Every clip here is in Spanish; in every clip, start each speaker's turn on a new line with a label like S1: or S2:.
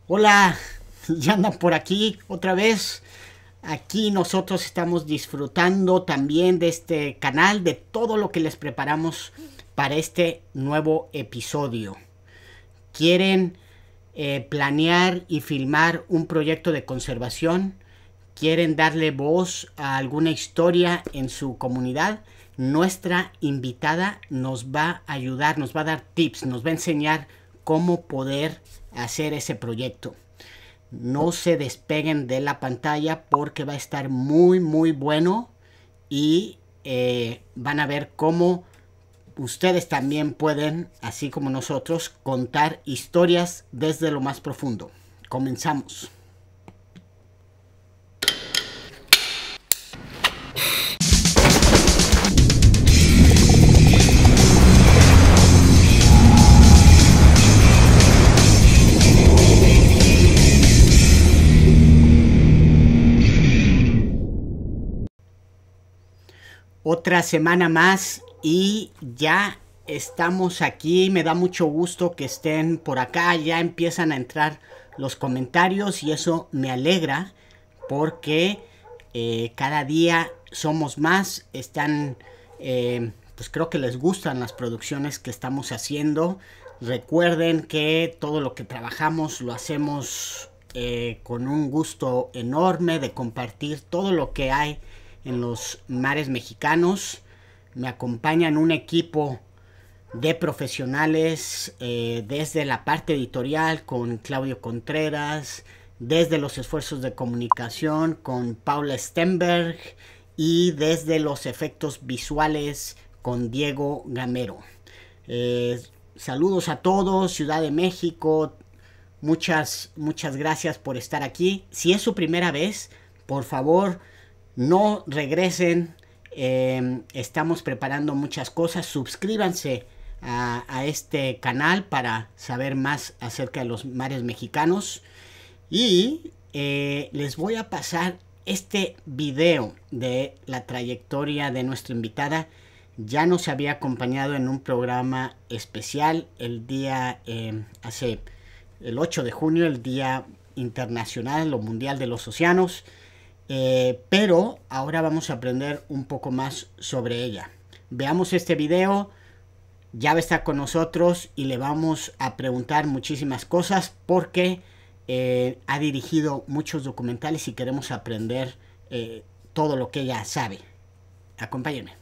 S1: Hola, ya andan por aquí otra vez. Aquí nosotros estamos disfrutando también de este canal, de todo lo que les preparamos para este nuevo episodio. ¿Quieren planear y filmar un proyecto de conservación? ¿Quieren darle voz a alguna historia en su comunidad? Nuestra invitada nos va a ayudar, nos va a dar tips, nos va a enseñar cómo poder hacer ese proyecto. No se despeguen de la pantalla porque va a estar muy bueno y van a ver cómo ustedes también pueden, así como nosotros, contar historias desde lo más profundo. Comenzamos. Otra semana más y ya estamos aquí. Me da mucho gusto que estén por acá. Ya empiezan a entrar los comentarios y eso me alegra porque cada día somos más. Están, pues creo que les gustan las producciones que estamos haciendo. Recuerden que todo lo que trabajamos lo hacemos con un gusto enorme de compartir todo lo que hay en los mares mexicanos. Me acompañan un equipo de profesionales desde la parte editorial con Claudio Contreras, desde los esfuerzos de comunicación con Paula Stenberg y desde los efectos visuales con Diego Gamero. Saludos a todos, Ciudad de México, muchas gracias por estar aquí. Si es su primera vez, por favor, no regresen, estamos preparando muchas cosas. Suscríbanse a este canal para saber más acerca de los mares mexicanos. Y les voy a pasar este video de la trayectoria de nuestra invitada. Ya nos había acompañado en un programa especial el día, hace el 8 de junio, el Día Internacional o Mundial de los Océanos. Pero ahora vamos a aprender un poco más sobre ella. Veamos este video, ya va a estar con nosotros y le vamos a preguntar muchísimas cosas porque ha dirigido muchos documentales y queremos aprender todo lo que ella sabe. Acompáñenme.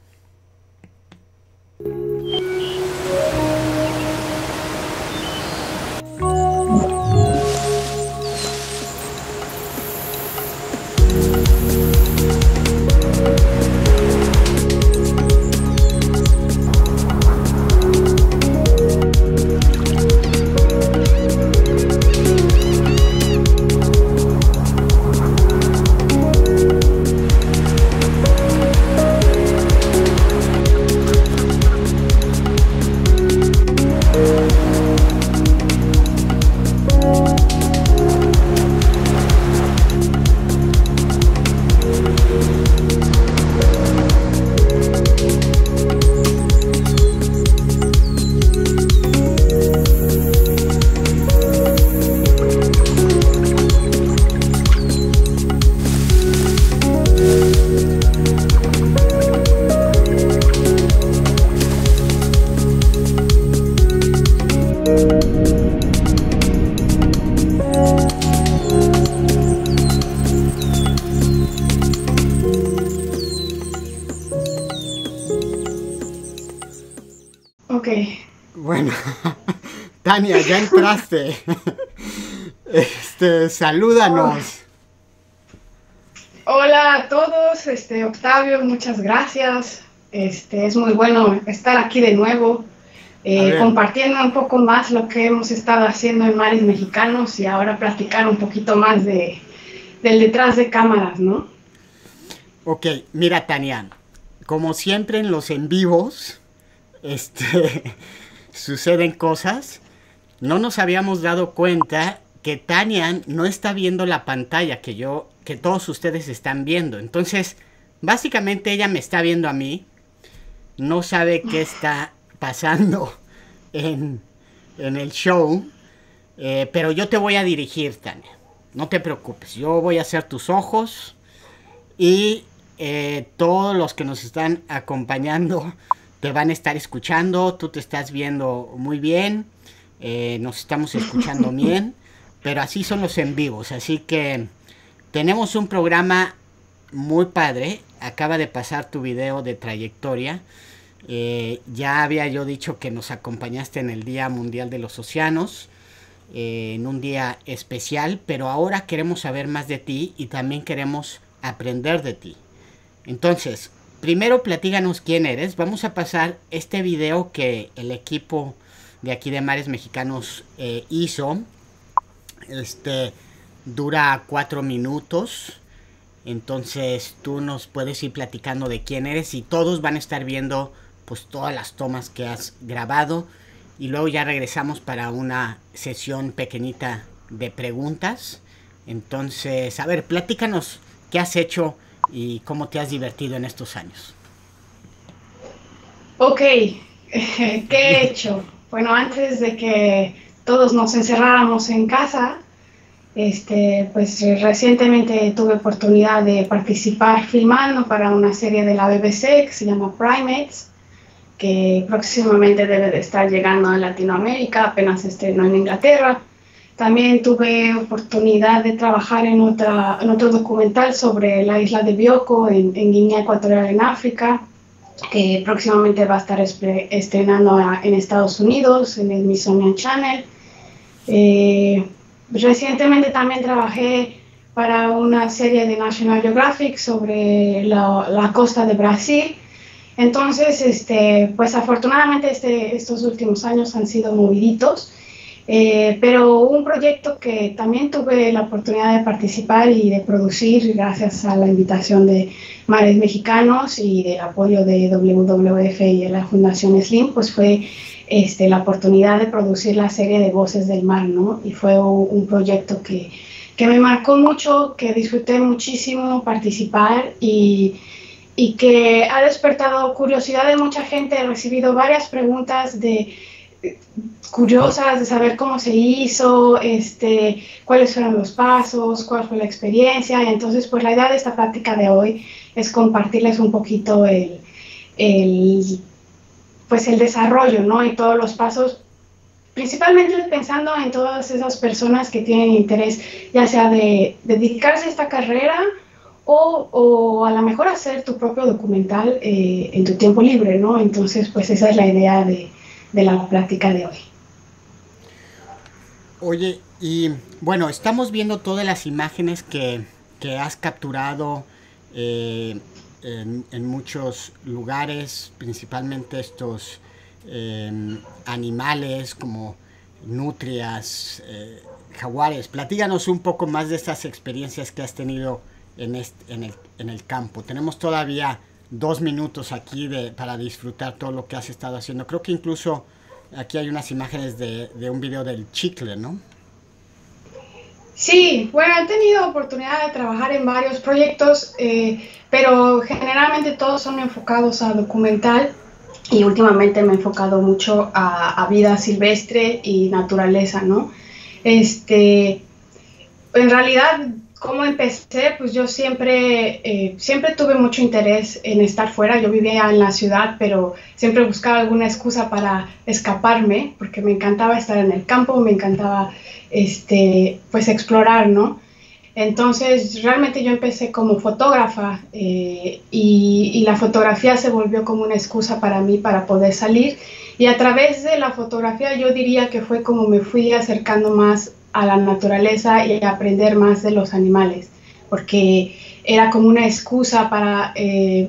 S2: Ok.
S1: Bueno, Tania, ya entraste. Salúdanos.
S2: Hola a todos, Octavio, muchas gracias. Es muy bueno estar aquí de nuevo, compartiendo un poco más lo que hemos estado haciendo en mares mexicanos y ahora platicar un poquito más del detrás de cámaras, ¿no?
S1: Ok, mira, Tania, como siempre en los en vivos, suceden cosas. No nos habíamos dado cuenta que Tania no está viendo la pantalla que todos ustedes están viendo. Entonces, básicamente ella me está viendo a mí. No sabe qué está pasando en el show. pero yo te voy a dirigir, Tania. No te preocupes, yo voy a ser tus ojos y todos los que nos están acompañando te van a estar escuchando. Tú te estás viendo muy bien, nos estamos escuchando bien, pero así son los en vivos. Así que tenemos un programa muy padre. Acaba de pasar tu video de trayectoria. Ya había yo dicho que nos acompañaste en el Día Mundial de los Océanos, en un día especial, pero ahora queremos saber más de ti y también queremos aprender de ti. Entonces, primero platíganos quién eres. Vamos a pasar este video que el equipo de aquí de Mares Mexicanos hizo. Dura 4 minutos. Entonces tú nos puedes ir platicando de quién eres y todos van a estar viendo pues todas las tomas que has grabado. Y luego ya regresamos para una sesión pequeñita de preguntas. Entonces, a ver, platícanos qué has hecho y cómo te has divertido en estos años.
S2: Ok, ¿qué he hecho? Bueno, antes de que todos nos encerráramos en casa, pues recientemente tuve oportunidad de participar filmando para una serie de la BBC que se llama Primates, que próximamente debe de estar llegando a Latinoamérica, apenas estrenó en Inglaterra. También tuve oportunidad de trabajar en otro documental sobre la isla de Bioko en Guinea Ecuatorial en África, que próximamente va a estar estrenando en Estados Unidos, en el Smithsonian Channel. Recientemente también trabajé para una serie de National Geographic sobre la costa de Brasil. Entonces, pues afortunadamente estos últimos años han sido moviditos, pero un proyecto que también tuve la oportunidad de participar y de producir gracias a la invitación de Mares Mexicanos y de apoyo de WWF y de la Fundación Slim, pues fue la oportunidad de producir la serie de Voces del Mar, ¿no? Y fue un proyecto que me marcó mucho, que disfruté muchísimo participar y que ha despertado curiosidad de mucha gente. He recibido varias preguntas curiosas de saber cómo se hizo, cuáles fueron los pasos, cuál fue la experiencia. Y entonces, pues la idea de esta plática de hoy es compartirles un poquito el desarrollo, ¿no? Y todos los pasos, principalmente pensando en todas esas personas que tienen interés, ya sea de dedicarse a esta carrera o a lo mejor hacer tu propio documental en tu tiempo libre, ¿no? Entonces, pues esa es la idea de la plática de hoy.
S1: Oye, y bueno, estamos viendo todas las imágenes que has capturado en muchos lugares, principalmente estos animales como nutrias, jaguares. Platíganos un poco más de estas experiencias que has tenido en el campo. Tenemos todavía 2 minutos aquí para disfrutar todo lo que has estado haciendo. Creo que incluso aquí hay unas imágenes de un video del chicle, ¿no?
S2: Sí, bueno, he tenido oportunidad de trabajar en varios proyectos, pero generalmente todos son enfocados a documental y últimamente me he enfocado mucho a vida silvestre y naturaleza, ¿no? En realidad, ¿cómo empecé? Pues yo siempre tuve mucho interés en estar fuera. Yo vivía en la ciudad, pero siempre buscaba alguna excusa para escaparme, porque me encantaba estar en el campo, me encantaba pues explorar, ¿no? Entonces realmente yo empecé como fotógrafa y la fotografía se volvió como una excusa para mí para poder salir, y a través de la fotografía yo diría que fue como me fui acercando más a la naturaleza y a aprender más de los animales, porque era como una excusa para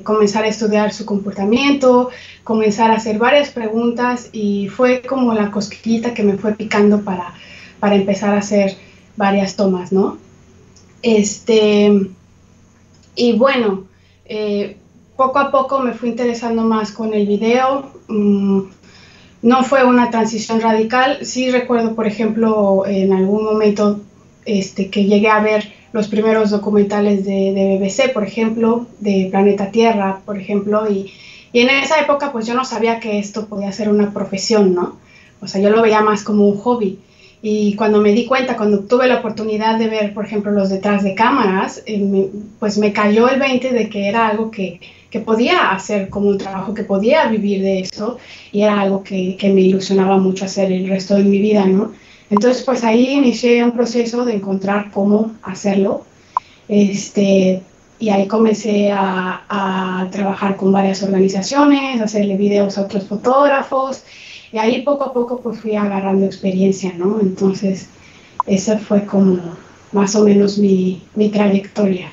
S2: comenzar a estudiar su comportamiento, comenzar a hacer varias preguntas, y fue como la cosquillita que me fue picando para empezar a hacer varias tomas, ¿no? Y bueno, poco a poco me fui interesando más con el video. No fue una transición radical. Sí recuerdo, por ejemplo, en algún momento que llegué a ver los primeros documentales de BBC, por ejemplo, de Planeta Tierra, por ejemplo, y en esa época pues yo no sabía que esto podía ser una profesión, ¿no? O sea, yo lo veía más como un hobby. Y cuando me di cuenta, cuando tuve la oportunidad de ver, por ejemplo, los detrás de cámaras, pues me cayó el 20 de que era algo que podía hacer como un trabajo, que podía vivir de eso, y era algo que me ilusionaba mucho hacer el resto de mi vida, ¿no? Entonces, pues ahí inicié un proceso de encontrar cómo hacerlo, y ahí comencé a trabajar con varias organizaciones, a hacerle videos a otros fotógrafos, y ahí poco a poco pues fui agarrando experiencia, ¿no? Entonces, esa fue como más o menos mi trayectoria.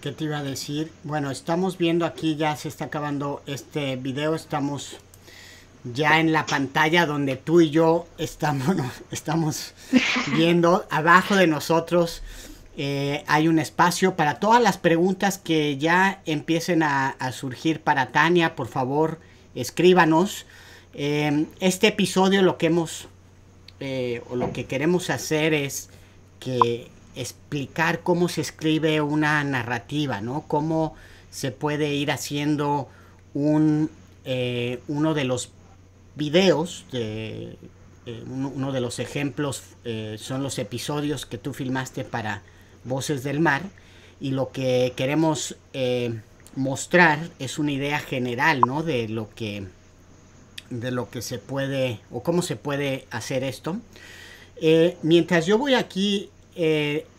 S1: ¿Qué te iba a decir? Bueno, estamos viendo aquí, ya se está acabando este video, estamos ya en la pantalla donde tú y yo estamos viendo. Abajo de nosotros hay un espacio para todas las preguntas que ya empiecen a surgir para Tania. Por favor, escríbanos. Este episodio lo que o lo que queremos hacer es explicar cómo se escribe una narrativa, ¿no? Cómo se puede ir haciendo uno de los videos, uno de los ejemplos son los episodios que tú filmaste para Voces del Mar, y lo que queremos mostrar es una idea general, ¿no? de lo que se puede o cómo se puede hacer esto. Mientras yo voy aquí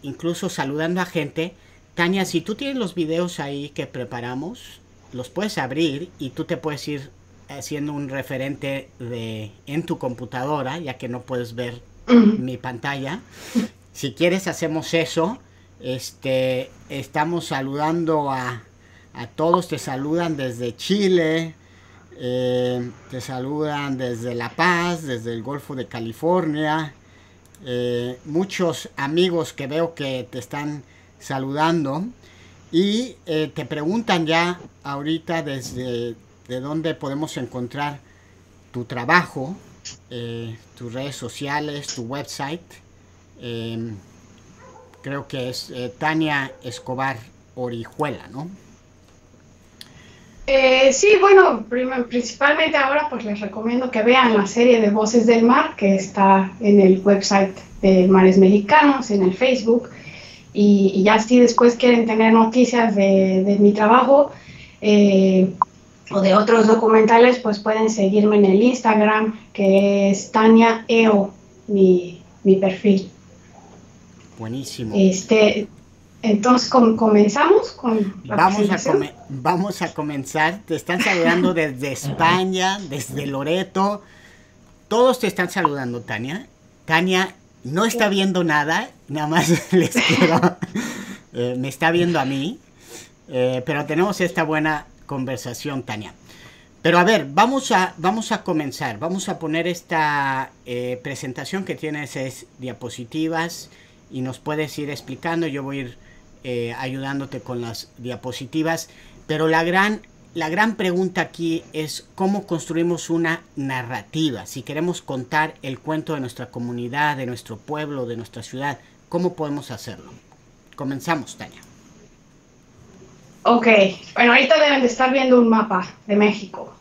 S1: incluso saludando a gente, Tania, si tú tienes los videos ahí que preparamos, los puedes abrir y tú te puedes ir haciendo un referente en tu computadora, ya que no puedes ver mi pantalla. Si quieres hacemos eso. Estamos saludando a todos. Te saludan desde Chile, te saludan desde La Paz, desde el Golfo de California, muchos amigos que veo que te están saludando, y te preguntan ya ahorita desde de dónde podemos encontrar tu trabajo, tus redes sociales, tu website. Creo que es Tania Escobar Orihuela, ¿no?
S2: Sí, bueno, principalmente ahora pues les recomiendo que vean la serie de Voces del Mar, que está en el website de Mares Mexicanos, en el Facebook, y ya si después quieren tener noticias de mi trabajo o de otros documentales, pues pueden seguirme en el Instagram, que es Tania EO, mi perfil.
S1: Buenísimo.
S2: Entonces, comenzamos con la
S1: presentación. Vamos a comenzar. Te están saludando desde España, desde Loreto. Todos te están saludando, Tania. Tania no está viendo nada, nada más les quiero... me está viendo a mí, pero tenemos esta buena conversación, Tania. Pero a ver, vamos a comenzar. Vamos a poner esta presentación que tienes, es diapositivas, y nos puedes ir explicando. Yo voy a ir ayudándote con las diapositivas, pero la gran pregunta aquí es cómo construimos una narrativa. Si queremos contar el cuento de nuestra comunidad, de nuestro pueblo, de nuestra ciudad, ¿cómo podemos hacerlo? Comenzamos, Tania.
S2: Ok, bueno, ahorita deben de estar viendo un mapa de México.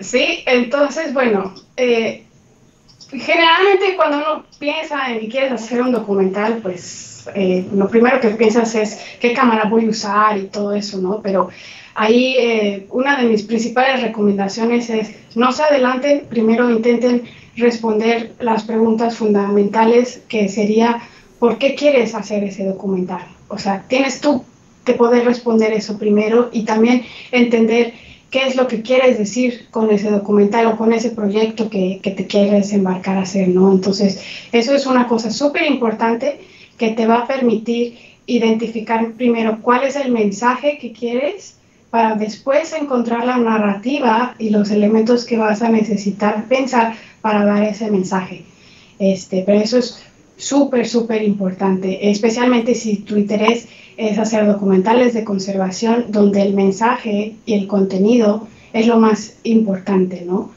S2: Sí, entonces, bueno, generalmente cuando uno piensa en que quieres hacer un documental, pues lo primero que piensas es qué cámara voy a usar y todo eso, ¿no? Pero ahí una de mis principales recomendaciones es no se adelanten, primero intenten responder las preguntas fundamentales, que sería ¿por qué quieres hacer ese documental? O sea, tienes tú que poder responder eso primero, y también entender qué es lo que quieres decir con ese documental o con ese proyecto que te quieres embarcar a hacer, ¿no? Entonces, eso es una cosa súper importante que te va a permitir identificar primero cuál es el mensaje que quieres, para después encontrar la narrativa y los elementos que vas a necesitar pensar para dar ese mensaje. Pero eso es súper, súper importante, especialmente si tu interés es hacer documentales de conservación, donde el mensaje y el contenido es lo más importante, ¿no?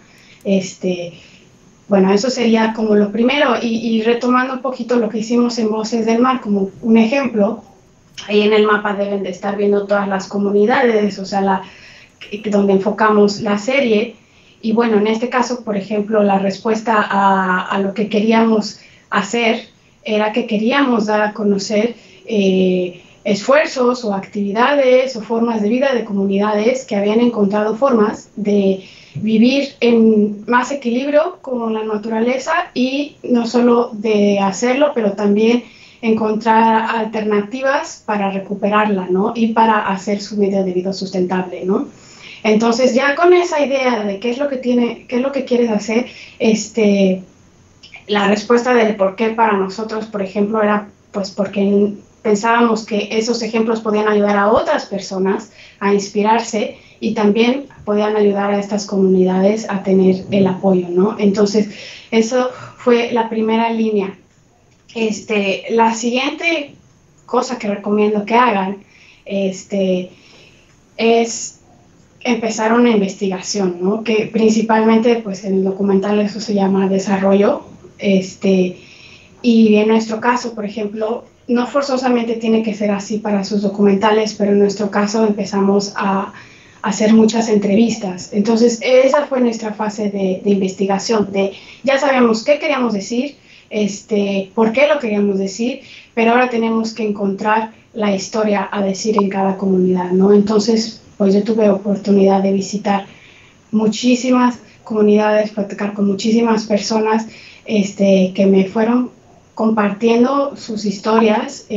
S2: Bueno, eso sería como lo primero, y retomando un poquito lo que hicimos en Voces del Mar como un ejemplo, ahí en el mapa deben de estar viendo todas las comunidades, o sea, donde enfocamos la serie, Y bueno, en este caso, por ejemplo, la respuesta a lo que queríamos hacer era que queríamos dar a conocer esfuerzos o actividades o formas de vida de comunidades que habían encontrado formas de vivir en más equilibrio con la naturaleza y no solo de hacerlo, pero también encontrar alternativas para recuperarla, ¿no? Y para hacer su medio de vida sustentable, ¿no? Entonces, ya con esa idea de qué es lo que quieres hacer, la respuesta del por qué para nosotros, por ejemplo, era pues porque pensábamos que esos ejemplos podían ayudar a otras personas a inspirarse y también podían ayudar a estas comunidades a tener el apoyo, ¿no? Entonces, eso fue la primera línea. La siguiente cosa que recomiendo que hagan es empezar una investigación, ¿no? Que principalmente, pues en el documental eso se llama desarrollo, y en nuestro caso, por ejemplo, no forzosamente tiene que ser así para sus documentales, pero en nuestro caso empezamos a hacer muchas entrevistas. Entonces, esa fue nuestra fase de investigación, ya sabíamos qué queríamos decir, por qué lo queríamos decir, pero ahora tenemos que encontrar la historia a decir en cada comunidad, ¿no? Entonces, pues yo tuve oportunidad de visitar muchísimas comunidades, platicar con muchísimas personas que me fueron compartiendo sus historias,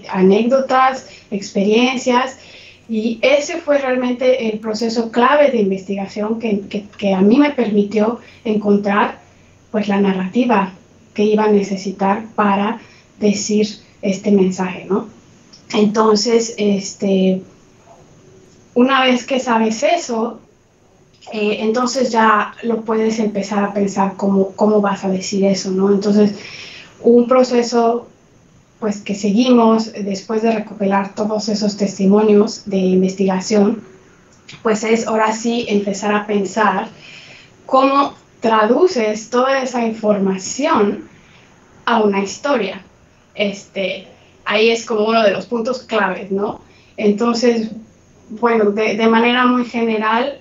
S2: anécdotas, experiencias, y ese fue realmente el proceso clave de investigación que a mí me permitió encontrar pues la narrativa que iba a necesitar para decir este mensaje, ¿no? Entonces, una vez que sabes eso, entonces ya lo puedes empezar a pensar cómo vas a decir eso, ¿no? Entonces, un proceso pues que seguimos después de recopilar todos esos testimonios de investigación, pues es ahora sí empezar a pensar cómo traduces toda esa información a una historia. Ahí es como uno de los puntos claves, ¿no? Entonces, bueno, de manera muy general,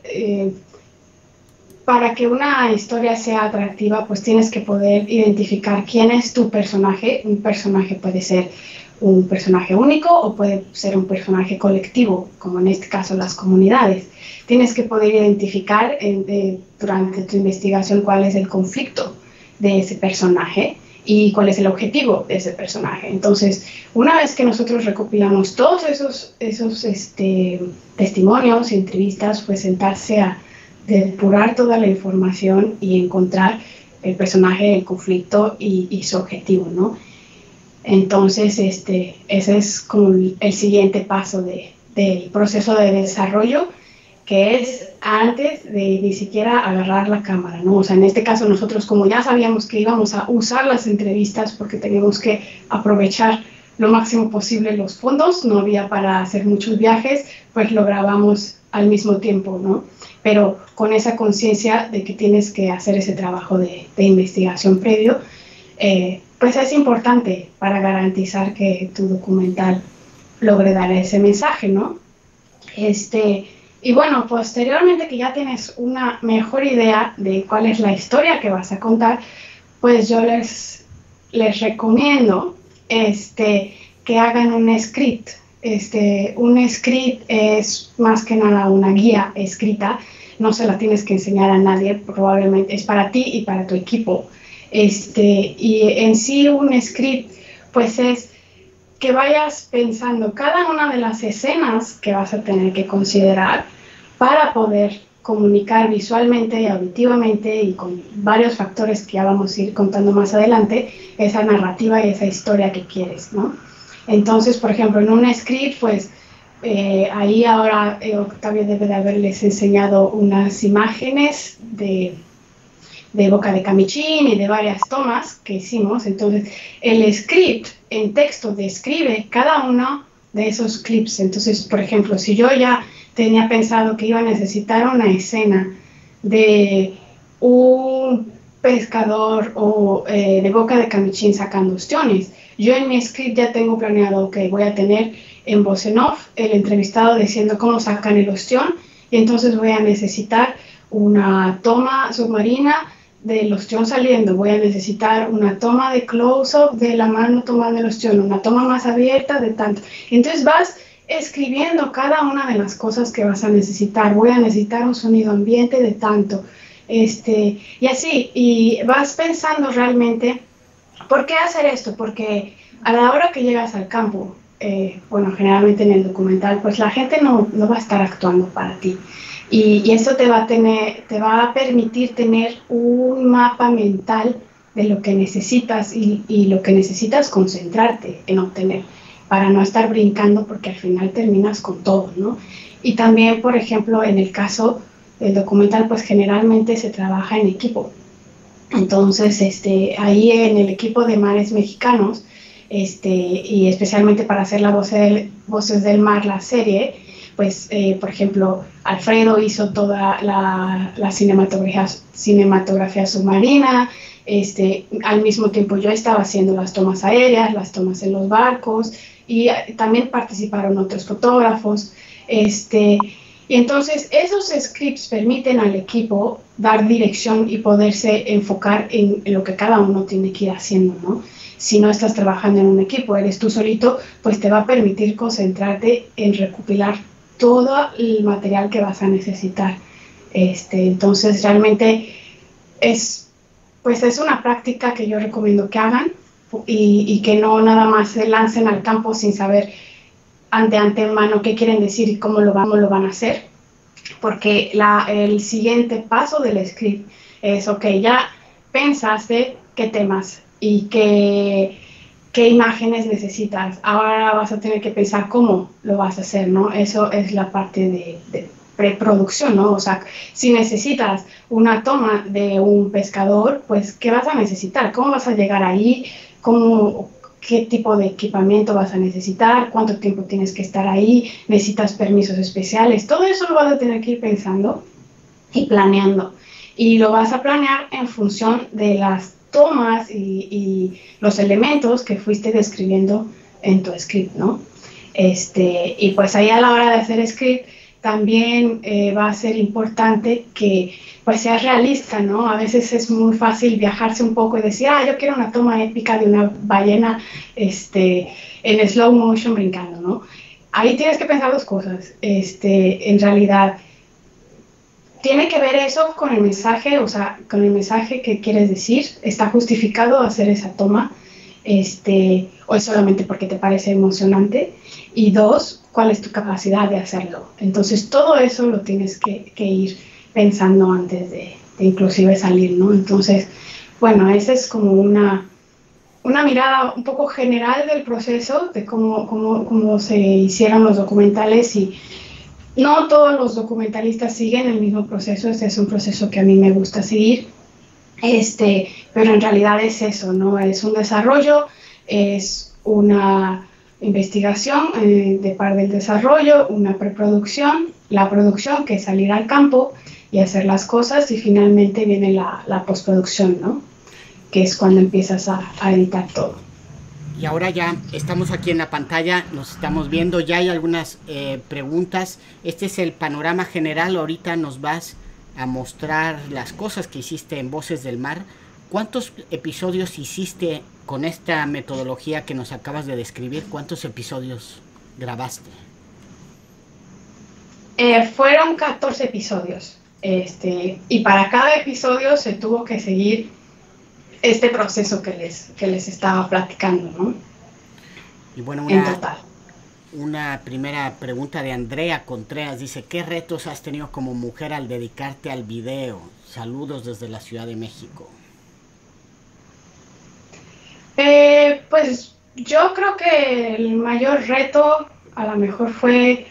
S2: para que una historia sea atractiva, pues tienes que poder identificar quién es tu personaje. Un personaje puede ser un personaje único o puede ser un personaje colectivo, como en este caso las comunidades. Tienes que poder identificar durante tu investigación cuál es el conflicto de ese personaje y cuál es el objetivo de ese personaje. Entonces, una vez que nosotros recopilamos todos esos testimonios y entrevistas, pues sentarse a depurar toda la información y encontrar el personaje, el conflicto y su objetivo, ¿no? Entonces, ese es como el siguiente paso del proceso de desarrollo, que es antes de ni siquiera agarrar la cámara, ¿no? O sea, en este caso nosotros, como ya sabíamos que íbamos a usar las entrevistas porque teníamos que aprovechar lo máximo posible los fondos, no había para hacer muchos viajes, pues lo grabamos al mismo tiempo, ¿no? Pero con esa conciencia de que tienes que hacer ese trabajo de investigación previo, pues es importante para garantizar que tu documental logre dar ese mensaje, ¿no? Y bueno, posteriormente que ya tienes una mejor idea de cuál es la historia que vas a contar, pues yo les recomiendo que hagan un script. Un script es más que nada una guía escrita, no se la tienes que enseñar a nadie, probablemente es para ti y para tu equipo. Y en sí un script pues es que vayas pensando cada una de las escenas que vas a tener que considerar para poder comunicar visualmente y auditivamente y con varios factores que ya vamos a ir contando más adelante, esa narrativa y esa historia que quieres, ¿no? Entonces, por ejemplo, en un script, pues ahí ahora Octavio debe de haberles enseñado unas imágenes de Boca de Camichín y de varias tomas que hicimos. Entonces, el script en texto describe cada uno de esos clips. Entonces, por ejemplo, si yo ya tenía pensado que iba a necesitar una escena de un pescador o de Boca de Camichín sacando ostiones, yo en mi script ya tengo planeado que voy a tener en voz en off el entrevistado diciendo cómo sacan el ostión, y entonces voy a necesitar una toma submarina del ostión saliendo, voy a necesitar una toma de close-up de la mano tomando el ostión, una toma más abierta de tanto. Entonces vas escribiendo cada una de las cosas que vas a necesitar. Voy a necesitar un sonido ambiente de tanto. Y así, y vas pensando realmente, ¿por qué hacer esto? Porque a la hora que llegas al campo, bueno, generalmente en el documental, pues la gente no va a estar actuando para ti. Y esto te va a permitir tener un mapa mental de lo que necesitas y lo que necesitas concentrarte en obtener, para no estar brincando, porque al final terminas con todo, ¿no? Y también, por ejemplo, en el caso del documental, pues generalmente se trabaja en equipo. Entonces, ahí en el equipo de Mares Mexicanos, y especialmente para hacer la Voces del Mar, la serie, pues, por ejemplo, Alfredo hizo toda la cinematografía submarina, al mismo tiempo yo estaba haciendo las tomas aéreas, las tomas en los barcos, y también participaron otros fotógrafos, y entonces esos scripts permiten al equipo dar dirección y poderse enfocar en lo que cada uno tiene que ir haciendo, ¿no? Si no estás trabajando en un equipo, eres tú solito, pues te va a permitir concentrarte en recopilar todo el material que vas a necesitar. Entonces realmente es una práctica que yo recomiendo que hagan y que no nada más se lancen al campo sin saber de antemano qué quieren decir y cómo lo van a hacer, porque el siguiente paso del script es, ok, ya pensaste qué temas y qué imágenes necesitas, ahora vas a tener que pensar cómo lo vas a hacer, ¿no? Eso es la parte de preproducción, ¿no? O sea, si necesitas una toma de un pescador, pues, ¿qué vas a necesitar? ¿Cómo vas a llegar ahí? ¿Qué tipo de equipamiento vas a necesitar? ¿Cuánto tiempo tienes que estar ahí? ¿Necesitas permisos especiales? Todo eso lo vas a tener que ir pensando y planeando. Y lo vas a planear en función de las tomas y los elementos que fuiste describiendo en tu script, ¿no? Y pues ahí a la hora de hacer script también va a ser importante que pues seas realista, ¿no? A veces es muy fácil viajarse un poco y decir, yo quiero una toma épica de una ballena en slow motion brincando, ¿no? Ahí tienes que pensar dos cosas. En realidad, tiene que ver eso con el mensaje, o sea, con el mensaje que quieres decir. ¿Está justificado hacer esa toma? O es solamente porque te parece emocionante. Y dos, ¿cuál es tu capacidad de hacerlo? Entonces, todo eso lo tienes que ir pensando antes de inclusive salir, ¿no? Entonces, bueno, esa es como una mirada un poco general del proceso, de cómo se hicieron los documentales, y no todos los documentalistas siguen el mismo proceso. Este es un proceso que a mí me gusta seguir, pero en realidad es eso, ¿no? Es un desarrollo, es una investigación de par del desarrollo, una preproducción, la producción, que es salir al campo y hacer las cosas, y finalmente viene la postproducción, ¿no? Que es cuando empiezas a editar todo.
S1: Y ahora ya estamos aquí en la pantalla, nos estamos viendo, ya hay algunas preguntas. Este es el panorama general, ahorita nos vas a mostrar las cosas que hiciste en Voces del Mar. ¿Cuántos episodios hiciste con esta metodología que nos acabas de describir? ¿Cuántos episodios grabaste?
S2: Fueron 14 episodios. Y para cada episodio se tuvo que seguir este proceso que les estaba platicando, ¿no?
S1: Y bueno,
S2: en total.
S1: Una primera pregunta de Andrea Contreras, dice, ¿qué retos has tenido como mujer al dedicarte al video? Saludos desde la Ciudad de México.
S2: Pues yo creo que el mayor reto a lo mejor fue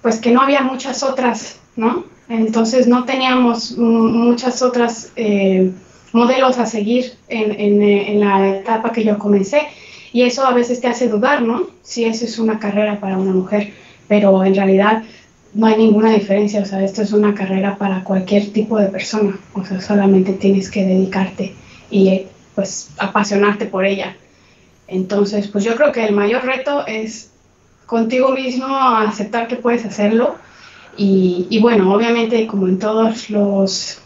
S2: pues que no había muchas otras, ¿no? Entonces no teníamos muchas otras modelos a seguir en la etapa que yo comencé, y eso a veces te hace dudar, ¿no? Si eso es una carrera para una mujer, pero en realidad no hay ninguna diferencia. O sea, esto es una carrera para cualquier tipo de persona, o sea, solamente tienes que dedicarte y pues apasionarte por ella. Entonces, pues yo creo que el mayor reto es contigo mismo aceptar que puedes hacerlo Y bueno, obviamente como en todos las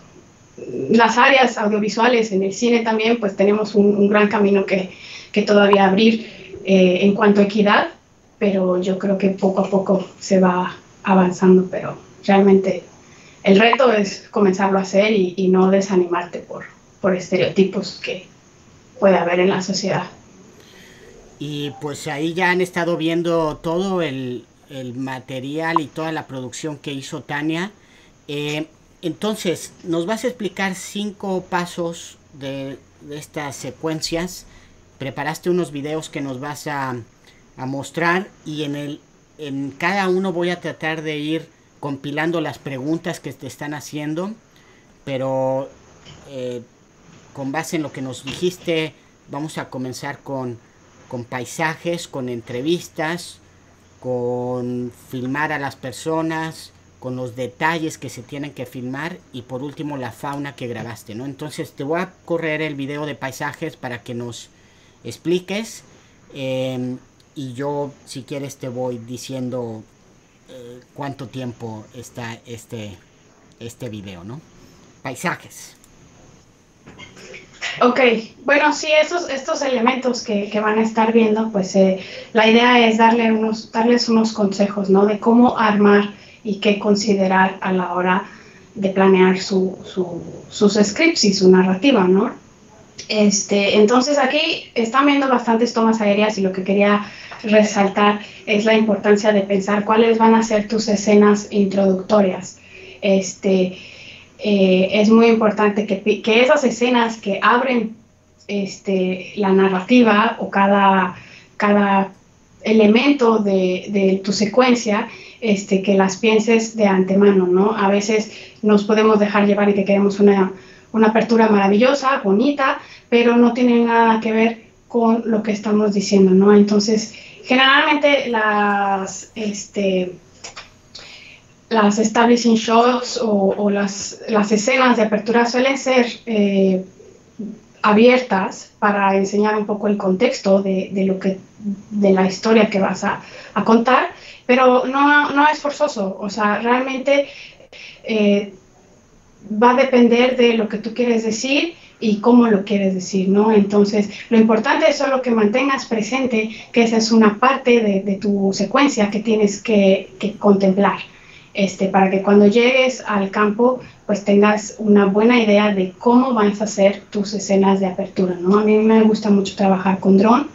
S2: áreas audiovisuales, en el cine también, pues tenemos un gran camino que todavía abrir en cuanto a equidad, pero yo creo que poco a poco se va avanzando, pero realmente el reto es comenzarlo a hacer y no desanimarte por estereotipos que puede haber en la sociedad.
S1: Y pues ahí ya han estado viendo todo el material y toda la producción que hizo Tania. Entonces, nos vas a explicar 5 pasos de estas secuencias. Preparaste unos videos que nos vas a mostrar y en cada uno voy a tratar de ir compilando las preguntas que te están haciendo, pero con base en lo que nos dijiste, vamos a comenzar con paisajes, con entrevistas, con filmar a las personas, con los detalles que se tienen que filmar y por último la fauna que grabaste, ¿no? Entonces te voy a correr el video de paisajes para que nos expliques y yo si quieres te voy diciendo cuánto tiempo está este video, ¿no? Paisajes.
S2: Ok, bueno, sí, estos elementos que van a estar viendo, pues la idea es darles unos consejos, ¿no? De cómo armar y qué considerar a la hora de planear sus scripts y su narrativa, ¿no? Entonces aquí están viendo bastantes tomas aéreas y lo que quería resaltar es la importancia de pensar cuáles van a ser tus escenas introductorias. Es muy importante que esas escenas que abren la narrativa o cada elemento de tu secuencia, que las pienses de antemano, ¿no? A veces nos podemos dejar llevar y que queremos una apertura maravillosa, bonita, pero no tiene nada que ver con lo que estamos diciendo, ¿no? Entonces, generalmente las establishing shots o las escenas de apertura suelen ser abiertas para enseñar un poco el contexto de la historia que vas a contar, pero no es forzoso, o sea, realmente va a depender de lo que tú quieres decir y cómo lo quieres decir, ¿no? Entonces, lo importante es solo que mantengas presente que esa es una parte de tu secuencia que tienes que contemplar. Para que cuando llegues al campo pues tengas una buena idea de cómo vas a hacer tus escenas de apertura, ¿no? A mí me gusta mucho trabajar con dron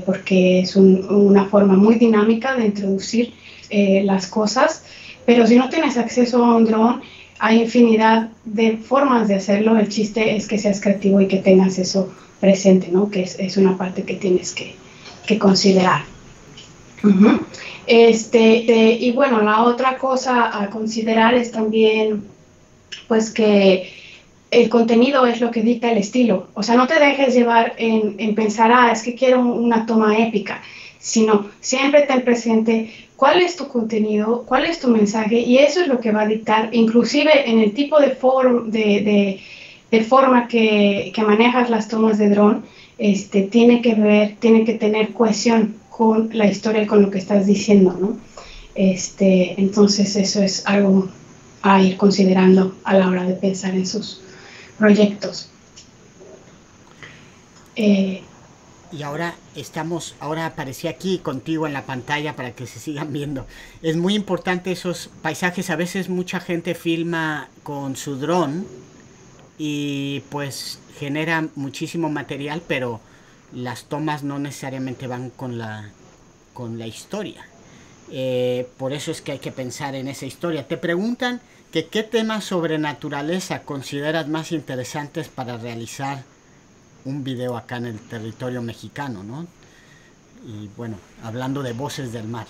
S2: porque es una forma muy dinámica de introducir las cosas, pero si no tienes acceso a un dron, hay infinidad de formas de hacerlo. El chiste es que seas creativo y que tengas eso presente, ¿no? Que es una parte que tienes que considerar. Uh-huh. Y bueno, la otra cosa a considerar es también pues que el contenido es lo que dicta el estilo, o sea, no te dejes llevar en pensar, es que quiero una toma épica, sino siempre ten presente cuál es tu contenido, cuál es tu mensaje, y eso es lo que va a dictar, inclusive en el tipo de forma que manejas las tomas de dron, tiene que tener cohesión con la historia y con lo que estás diciendo, ¿no? Entonces eso es algo a ir considerando a la hora de pensar en sus proyectos.
S1: Y ahora aparecí aquí contigo en la pantalla para que se sigan viendo. Es muy importante esos paisajes. A veces mucha gente filma con su dron y pues genera muchísimo material, pero las tomas no necesariamente van con la historia. Por eso es que hay que pensar en esa historia. Te preguntan que qué temas sobre naturaleza consideras más interesantes para realizar un video acá en el territorio mexicano, ¿no? Y bueno, hablando de voces del mar.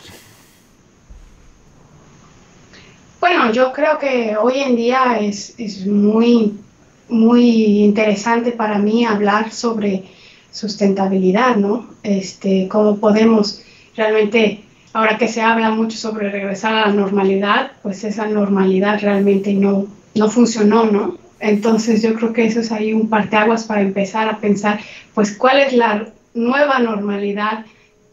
S2: Bueno, yo creo que hoy en día es muy, muy interesante para mí hablar sobre sustentabilidad, ¿no? Cómo podemos realmente, ahora que se habla mucho sobre regresar a la normalidad, pues esa normalidad realmente no funcionó, ¿no? Entonces yo creo que eso es ahí un parteaguas para empezar a pensar, pues cuál es la nueva normalidad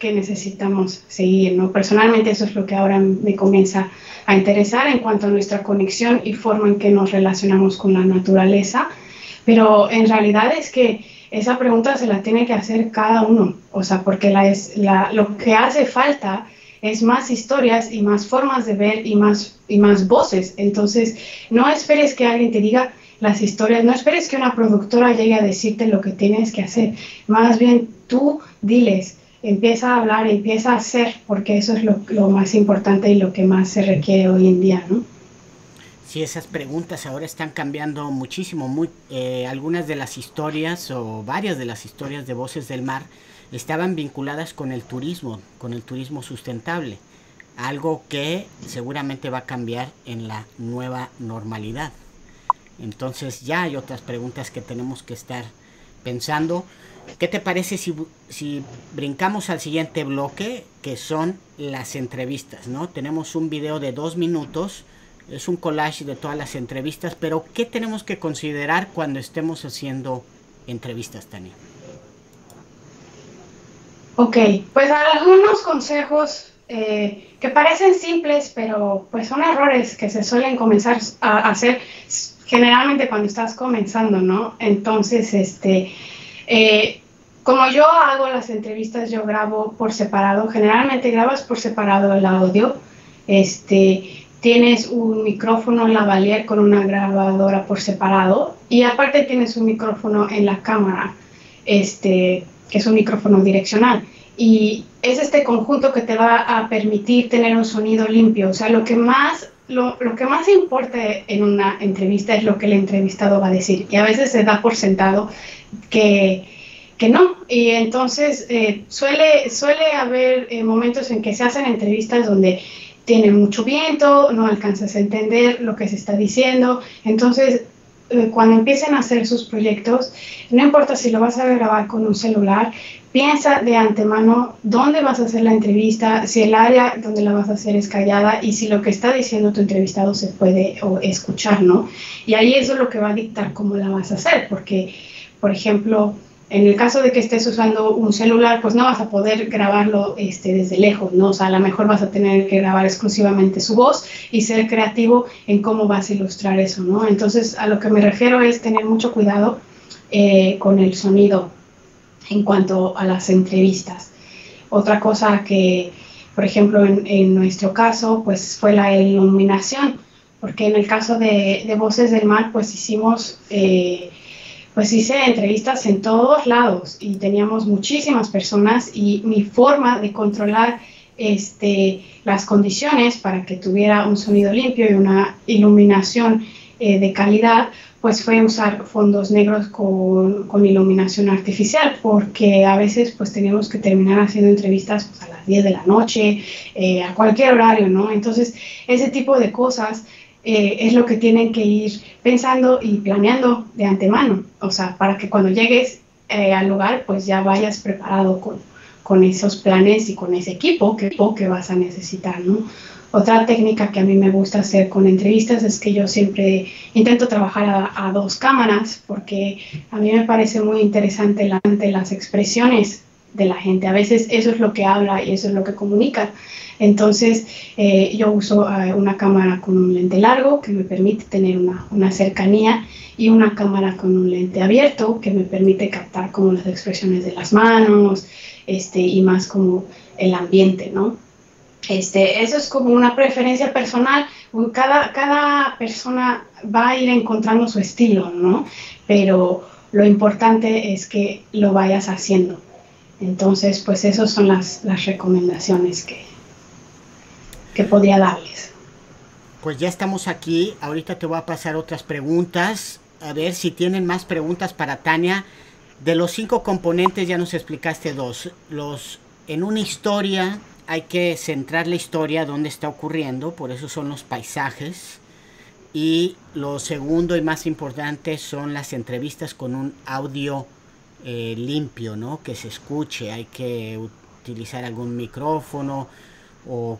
S2: que necesitamos seguir, ¿no? Personalmente eso es lo que ahora me comienza a interesar en cuanto a nuestra conexión y forma en que nos relacionamos con la naturaleza, pero en realidad es que esa pregunta se la tiene que hacer cada uno, o sea, porque lo que hace falta es más historias y más formas de ver y más voces. Entonces, no esperes que alguien te diga las historias, no esperes que una productora llegue a decirte lo que tienes que hacer. Más bien, tú diles, empieza a hablar, empieza a hacer, porque eso es lo más importante y lo que más se requiere hoy en día, ¿no?
S1: Sí, esas preguntas ahora están cambiando muchísimo. Algunas de las historias o varias de las historias de Voces del Mar estaban vinculadas con el turismo sustentable, algo que seguramente va a cambiar en la nueva normalidad. Entonces ya hay otras preguntas que tenemos que estar pensando. ¿Qué te parece si brincamos al siguiente bloque, que son las entrevistas, ¿no? Tenemos un video de 2 minutos, es un collage de todas las entrevistas, pero ¿qué tenemos que considerar cuando estemos haciendo entrevistas, Tania?
S2: Ok, pues algunos consejos que parecen simples, pero pues son errores que se suelen comenzar a hacer generalmente cuando estás comenzando, ¿no? Entonces, como yo hago las entrevistas, yo grabo por separado. Generalmente grabas por separado el audio. Tienes un micrófono lavalier con una grabadora por separado y aparte tienes un micrófono en la cámara, que es un micrófono direccional. Y es este conjunto que te va a permitir tener un sonido limpio. O sea, lo que más importa en una entrevista es lo que el entrevistado va a decir. Y a veces se da por sentado que no. Y entonces suele haber momentos en que se hacen entrevistas donde tiene mucho viento, no alcanzas a entender lo que se está diciendo. Entonces, cuando empiecen a hacer sus proyectos, no importa si lo vas a grabar con un celular, piensa de antemano dónde vas a hacer la entrevista, si el área donde la vas a hacer es callada y si lo que está diciendo tu entrevistado se puede escuchar, ¿no? Y ahí eso es lo que va a dictar cómo la vas a hacer, porque, por ejemplo, en el caso de que estés usando un celular, pues no vas a poder grabarlo desde lejos, ¿no? O sea, a lo mejor vas a tener que grabar exclusivamente su voz y ser creativo en cómo vas a ilustrar eso, ¿no? Entonces, a lo que me refiero es tener mucho cuidado con el sonido en cuanto a las entrevistas. Otra cosa que, por ejemplo, en nuestro caso, pues fue la iluminación, porque en el caso de Voces del Mar, pues hice entrevistas en todos lados y teníamos muchísimas personas y mi forma de controlar las condiciones para que tuviera un sonido limpio y una iluminación de calidad, pues fue usar fondos negros con iluminación artificial, porque a veces pues teníamos que terminar haciendo entrevistas pues, a las 10 de la noche, a cualquier horario, ¿no? Entonces, ese tipo de cosas es lo que tienen que ir pensando y planeando de antemano, o sea, para que cuando llegues al lugar, pues ya vayas preparado con esos planes y con ese equipo que vas a necesitar, ¿no? Otra técnica que a mí me gusta hacer con entrevistas es que yo siempre intento trabajar a 2 cámaras, porque a mí me parece muy interesante las expresiones de la gente. A veces eso es lo que habla y eso es lo que comunica. Entonces yo uso una cámara con un lente largo que me permite tener una cercanía y una cámara con un lente abierto que me permite captar como las expresiones de las manos y más como el ambiente, ¿no? Eso es como una preferencia personal. Cada persona va a ir encontrando su estilo, ¿no? Pero lo importante es que lo vayas haciendo. Entonces, pues esas son las recomendaciones que podría darles.
S1: Pues ya estamos aquí. Ahorita te voy a pasar otras preguntas. A ver si tienen más preguntas para Tania. De los 5 componentes ya nos explicaste 2. En una historia hay que centrar la historia donde está ocurriendo, por eso son los paisajes. Y lo segundo y más importante son las entrevistas con un audio limpio, ¿no? Que se escuche. Hay que utilizar algún micrófono o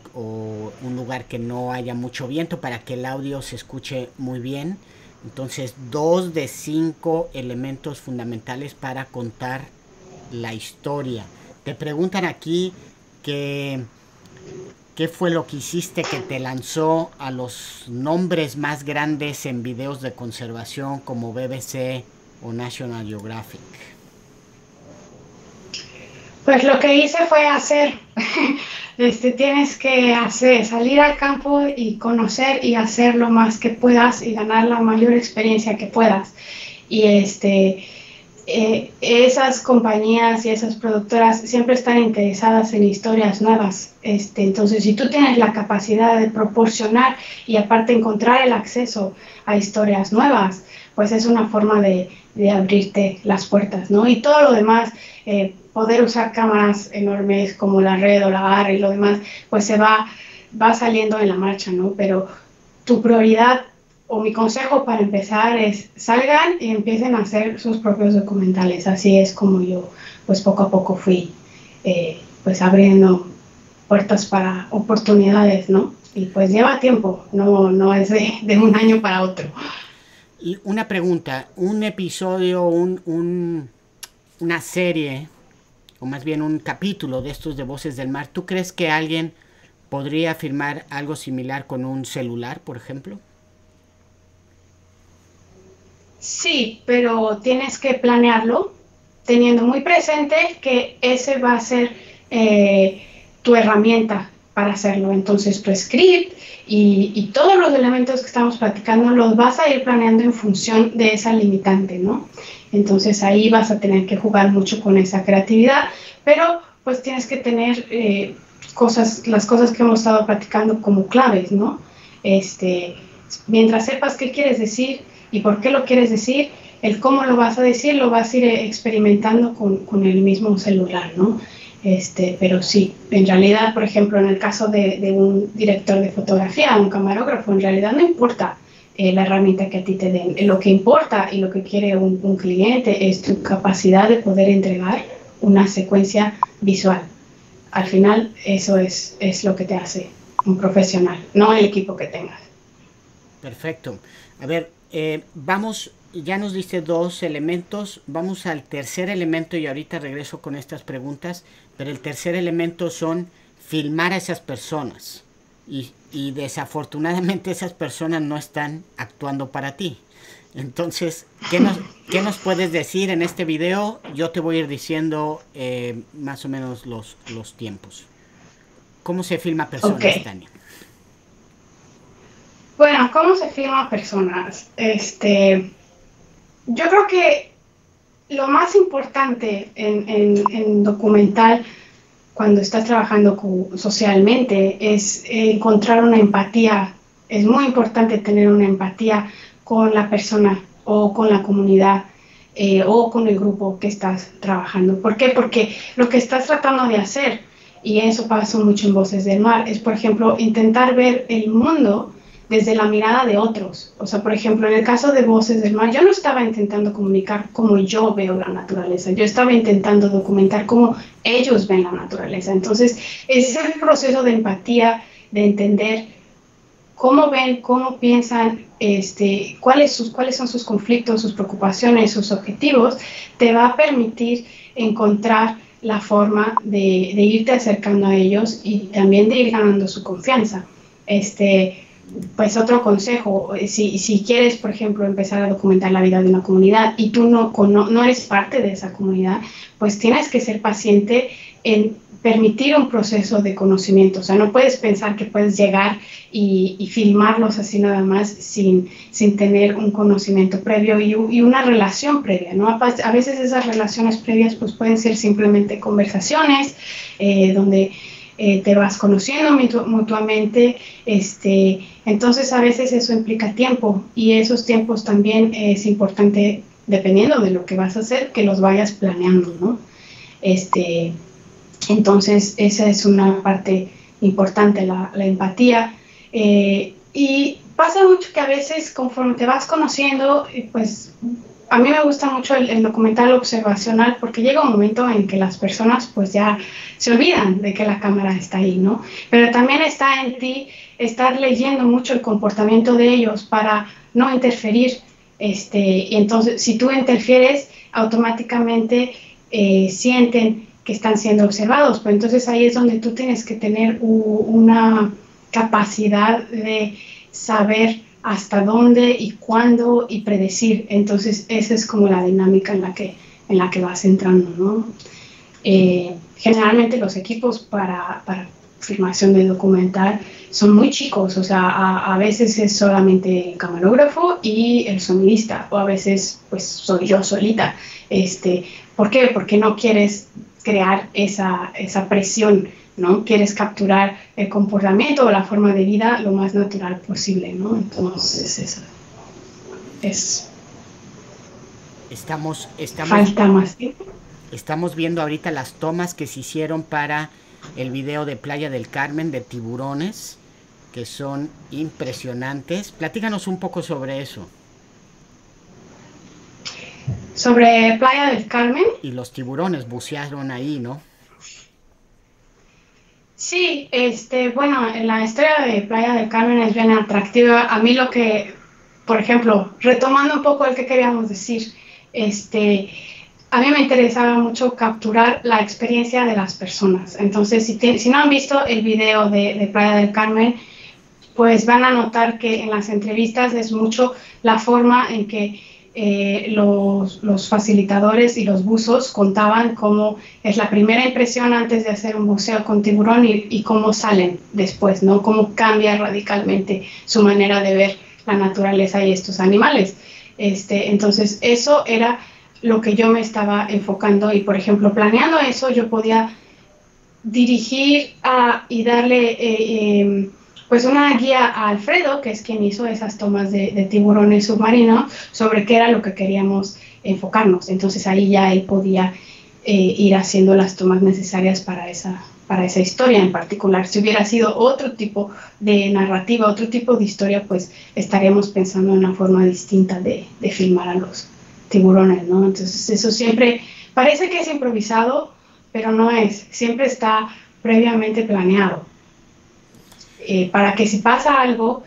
S1: un lugar que no haya mucho viento para que el audio se escuche muy bien. Entonces, 2 de 5 elementos fundamentales para contar la historia. Te preguntan aquí, ¿Qué fue lo que hiciste que te lanzó a los nombres más grandes en videos de conservación como BBC o National Geographic?
S2: Pues lo que hice fue hacer. Tienes que salir al campo y conocer y hacer lo más que puedas y ganar la mayor experiencia que puedas. Y esas compañías y esas productoras siempre están interesadas en historias nuevas. Entonces, si tú tienes la capacidad de proporcionar y aparte encontrar el acceso a historias nuevas, pues es una forma de abrirte las puertas, ¿no? Y todo lo demás, poder usar cámaras enormes como la Red o la AR y lo demás, pues va saliendo en la marcha, ¿no? Pero tu prioridad o mi consejo para empezar es salgan y empiecen a hacer sus propios documentales. Así es como yo, pues poco a poco fui, pues abriendo puertas para oportunidades, ¿no? Y pues lleva tiempo, no es de un año para otro.
S1: Y una pregunta, un episodio, una serie, o más bien un capítulo de estos de Voces del Mar, ¿tú crees que alguien podría filmar algo similar con un celular, por ejemplo?
S2: Sí, pero tienes que planearlo teniendo muy presente que ese va a ser tu herramienta para hacerlo. Entonces tu script y todos los elementos que estamos platicando los vas a ir planeando en función de esa limitante, ¿no? Entonces ahí vas a tener que jugar mucho con esa creatividad, pero pues tienes que tener las cosas que hemos estado platicando como claves, ¿no? Mientras sepas qué quieres decir y por qué lo quieres decir, el cómo lo vas a decir lo vas a ir experimentando con el mismo celular, ¿no? Pero sí, en realidad, por ejemplo, en el caso de un director de fotografía, un camarógrafo, en realidad no importa la herramienta que a ti te den. Lo que importa y lo que quiere un cliente es tu capacidad de poder entregar una secuencia visual. Al final, eso es lo que te hace un profesional, no el equipo que tengas.
S1: Perfecto. A ver, vamos, ya nos diste 2 elementos, vamos al tercer elemento y ahorita regreso con estas preguntas, pero el tercer elemento son filmar a esas personas y desafortunadamente esas personas no están actuando para ti. Entonces, ¿qué nos puedes decir en este video? Yo te voy a ir diciendo más o menos los tiempos. ¿Cómo se filma personas,
S2: Okay.
S1: Tania?
S2: Bueno, ¿cómo se filma personas? Yo creo que lo más importante en documental cuando estás trabajando socialmente es encontrar una empatía. Es muy importante tener una empatía con la persona o con la comunidad o con el grupo que estás trabajando. ¿Por qué? Porque lo que estás tratando de hacer, y eso pasa mucho en Voces del Mar, es, por ejemplo, intentar ver el mundo desde la mirada de otros. O sea, por ejemplo, en el caso de Voces del Mar, yo no estaba intentando comunicar cómo yo veo la naturaleza, yo estaba intentando documentar cómo ellos ven la naturaleza. Entonces, ese es el proceso de empatía, de entender cómo ven, cómo piensan, cuáles son sus conflictos, sus preocupaciones, sus objetivos, te va a permitir encontrar la forma de irte acercando a ellos y también de ir ganando su confianza. Pues otro consejo, si quieres, por ejemplo, empezar a documentar la vida de una comunidad y tú no eres parte de esa comunidad, pues tienes que ser paciente en permitir un proceso de conocimiento. O sea, no puedes pensar que puedes llegar y filmarlos así nada más sin tener un conocimiento previo y una relación previa, ¿no? A veces esas relaciones previas pues pueden ser simplemente conversaciones donde te vas conociendo mutuamente, entonces a veces eso implica tiempo y esos tiempos también es importante, dependiendo de lo que vas a hacer, que los vayas planeando, ¿no? Entonces esa es una parte importante, la empatía, y pasa mucho que a veces conforme te vas conociendo, pues a mí me gusta mucho el documental observacional porque llega un momento en que las personas pues ya se olvidan de que la cámara está ahí, ¿no? Pero también está en ti estar leyendo mucho el comportamiento de ellos para no interferir, y entonces si tú interfieres automáticamente sienten que están siendo observados. Pues entonces ahí es donde tú tienes que tener una capacidad de saber hasta dónde y cuándo y predecir. Entonces esa es como la dinámica en la que vas entrando, ¿no? Generalmente los equipos para filmación de documental son muy chicos, o sea, a veces es solamente el camarógrafo y el sonidista, o a veces pues soy yo solita. ¿Por qué? Porque no quieres crear esa presión, ¿no? Quieres capturar el comportamiento o la forma de vida lo más natural posible, ¿no? Entonces eso es... Falta más tiempo.
S1: Estamos viendo ahorita las tomas que se hicieron para el video de Playa del Carmen de tiburones, que son impresionantes. Platícanos un poco sobre eso.
S2: Sobre Playa del Carmen.
S1: Y los tiburones bucearon ahí, ¿no?
S2: Sí, bueno, la historia de Playa del Carmen es bien atractiva. A mí lo que, por ejemplo, retomando un poco el que queríamos decir, a mí me interesaba mucho capturar la experiencia de las personas. Entonces, si no han visto el video de Playa del Carmen, pues van a notar que en las entrevistas es mucho la forma en que los facilitadores y los buzos contaban cómo es la primera impresión antes de hacer un buceo con tiburón y cómo salen después, ¿no? Cómo cambia radicalmente su manera de ver la naturaleza y estos animales. Entonces, eso era lo que yo me estaba enfocando y, por ejemplo, planeando eso, yo podía dirigir y darle pues una guía a Alfredo, que es quien hizo esas tomas de tiburones submarinos, sobre qué era lo que queríamos enfocarnos. Entonces ahí ya él podía ir haciendo las tomas necesarias para esa historia en particular. Si hubiera sido otro tipo de narrativa, otro tipo de historia, pues estaríamos pensando en una forma distinta de filmar a los tiburones, ¿no? Entonces eso siempre parece que es improvisado, pero no es, siempre está previamente planeado, para que si pasa algo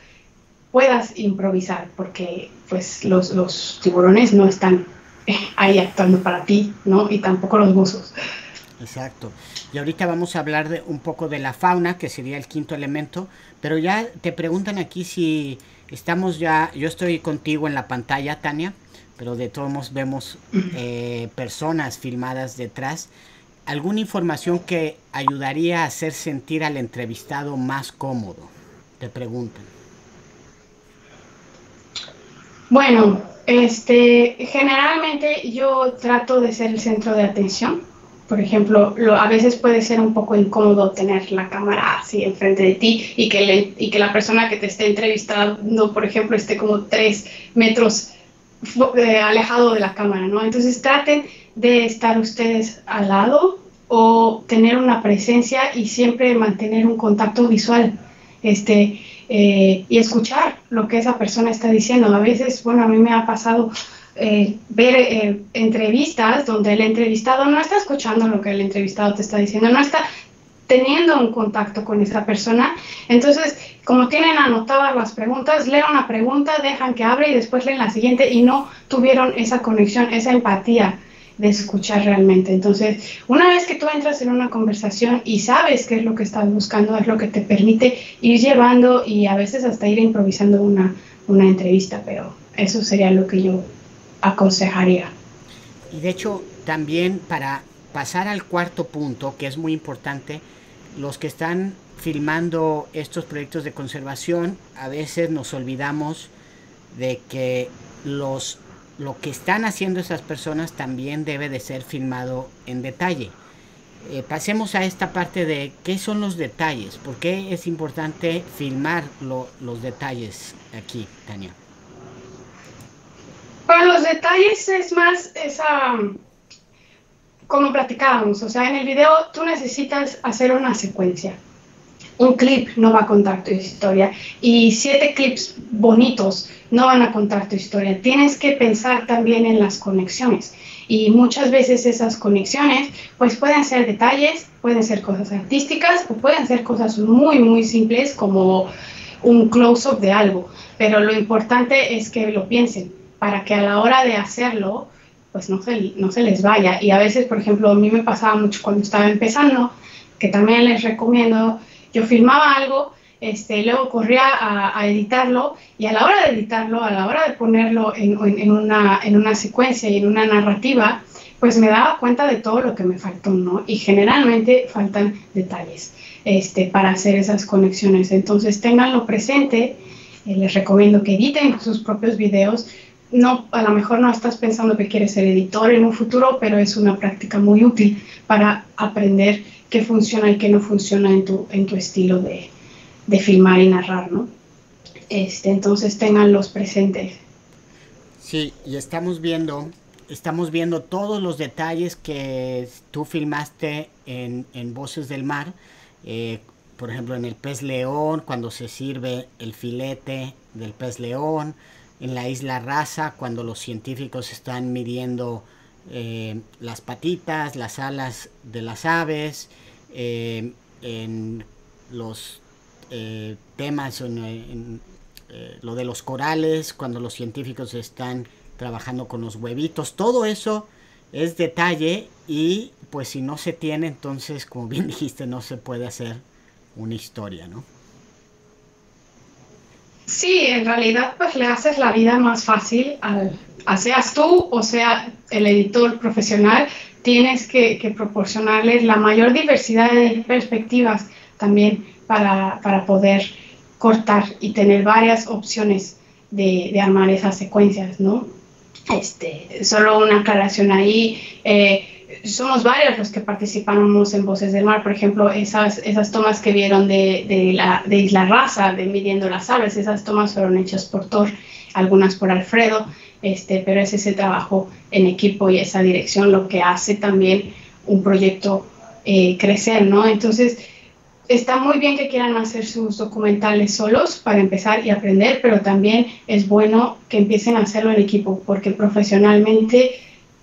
S2: puedas improvisar, porque pues los tiburones no están ahí actuando para ti, ¿no? Y tampoco los buzos.
S1: Exacto. Y ahorita vamos a hablar un poco de la fauna, que sería el quinto elemento, pero ya te preguntan aquí si estamos ya, yo estoy contigo en la pantalla, Tania, pero de todos modos vemos personas filmadas detrás. ¿Alguna información que ayudaría a hacer sentir al entrevistado más cómodo? Te preguntan.
S2: Bueno, generalmente yo trato de ser el centro de atención. Por ejemplo, a veces puede ser un poco incómodo tener la cámara así enfrente de ti y que la persona que te esté entrevistando, por ejemplo, esté como 3 metros alejado de la cámara, ¿no? Entonces traten de estar ustedes al lado o tener una presencia y siempre mantener un contacto visual, y escuchar lo que esa persona está diciendo. A veces, bueno, a mí me ha pasado ver entrevistas donde el entrevistado no está escuchando lo que el entrevistado te está diciendo, no está teniendo un contacto con esa persona. Entonces, como tienen anotadas las preguntas, leen una pregunta, dejan que hable y después leen la siguiente y no tuvieron esa conexión, esa empatía de escuchar realmente. Entonces, una vez que tú entras en una conversación y sabes qué es lo que estás buscando, es lo que te permite ir llevando y a veces hasta ir improvisando una entrevista, pero eso sería lo que yo aconsejaría.
S1: Y de hecho, también para pasar al cuarto punto, que es muy importante, los que están filmando estos proyectos de conservación, a veces nos olvidamos de que lo que están haciendo esas personas también debe de ser filmado en detalle. Pasemos a esta parte de qué son los detalles, por qué es importante filmar los detalles aquí, Tania.
S2: Para los detalles es más como platicábamos, o sea, en el video tú necesitas hacer una secuencia. Un clip no va a contar tu historia y 7 clips bonitos no van a contar tu historia. Tienes que pensar también en las conexiones y muchas veces esas conexiones pues pueden ser detalles, pueden ser cosas artísticas o pueden ser cosas muy muy simples como un close-up de algo, pero lo importante es que lo piensen para que a la hora de hacerlo pues no se les vaya. Y a veces, por ejemplo, a mí me pasaba mucho cuando estaba empezando, que también les recomiendo, yo filmaba algo, luego corría a editarlo, y a la hora de editarlo, a la hora de ponerlo en una secuencia y en una narrativa, pues me daba cuenta de todo lo que me faltó, ¿no? Y generalmente faltan detalles para hacer esas conexiones. Entonces, ténganlo presente. Les recomiendo que editen sus propios videos. No, a lo mejor no estás pensando que quieres ser editor en un futuro, pero es una práctica muy útil para aprender qué funciona y qué no funciona en tu estilo de filmar y narrar, ¿no? Entonces, ténganlos presentes.
S1: Sí, y estamos viendo todos los detalles que tú filmaste en Voces del Mar. Por ejemplo, en el pez león, cuando se sirve el filete del pez león, en la isla Rasa, cuando los científicos están midiendo las patitas, las alas de las aves, en los temas, lo de los corales, cuando los científicos están trabajando con los huevitos. Todo eso es detalle, y pues si no se tiene, entonces, como bien dijiste, no se puede hacer una historia, ¿no?
S2: Sí, en realidad pues le haces la vida más fácil seas tú o sea el editor profesional. Tienes que proporcionarles la mayor diversidad de perspectivas también para poder cortar y tener varias opciones de armar esas secuencias, ¿no? Solo una aclaración ahí. Somos varios los que participamos en Voces del Mar. Por ejemplo, esas tomas que vieron de Isla Rasa, de midiendo las aves, esas tomas fueron hechas por Thor, algunas por Alfredo, pero es ese trabajo en equipo y esa dirección lo que hace también un proyecto crecer, ¿no? Entonces, está muy bien que quieran hacer sus documentales solos para empezar y aprender, pero también es bueno que empiecen a hacerlo en equipo, porque profesionalmente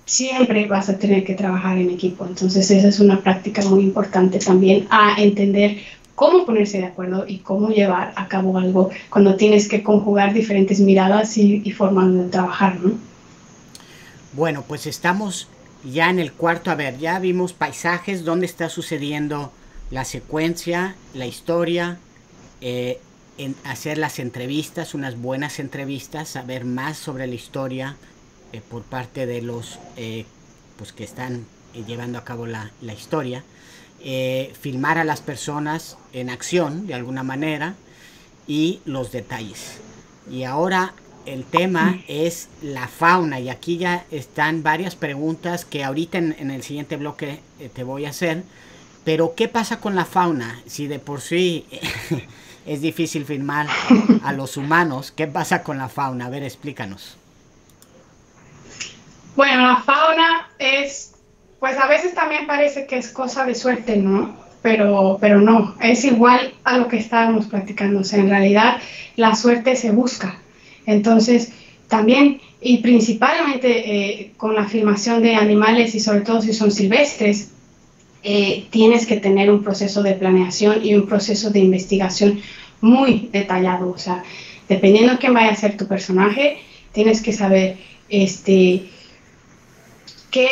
S2: siempre vas a tener que trabajar en equipo. Entonces esa es una práctica muy importante también, a entender cómo ponerse de acuerdo y cómo llevar a cabo algo cuando tienes que conjugar diferentes miradas y formas de trabajar, ¿no?
S1: Bueno, pues estamos ya en el cuarto. A ver, ya vimos paisajes, dónde está sucediendo la secuencia, la historia, en hacer las entrevistas, unas buenas entrevistas, saber más sobre la historia por parte de los pues que están llevando a cabo la historia, filmar a las personas en acción de alguna manera, y los detalles. Y ahora el tema es la fauna, y aquí ya están varias preguntas que ahorita en el siguiente bloque te voy a hacer. Pero ¿qué pasa con la fauna? Si de por sí es difícil filmar a los humanos, ¿qué pasa con la fauna? A ver, explícanos.
S2: Bueno, la fauna pues a veces también parece que es cosa de suerte, ¿no? Pero no, es igual a lo que estábamos platicando. O sea, en realidad la suerte se busca. Entonces, también y principalmente con la filmación de animales, y sobre todo si son silvestres, tienes que tener un proceso de planeación y un proceso de investigación muy detallado. O sea, dependiendo de quién vaya a ser tu personaje, tienes que saber qué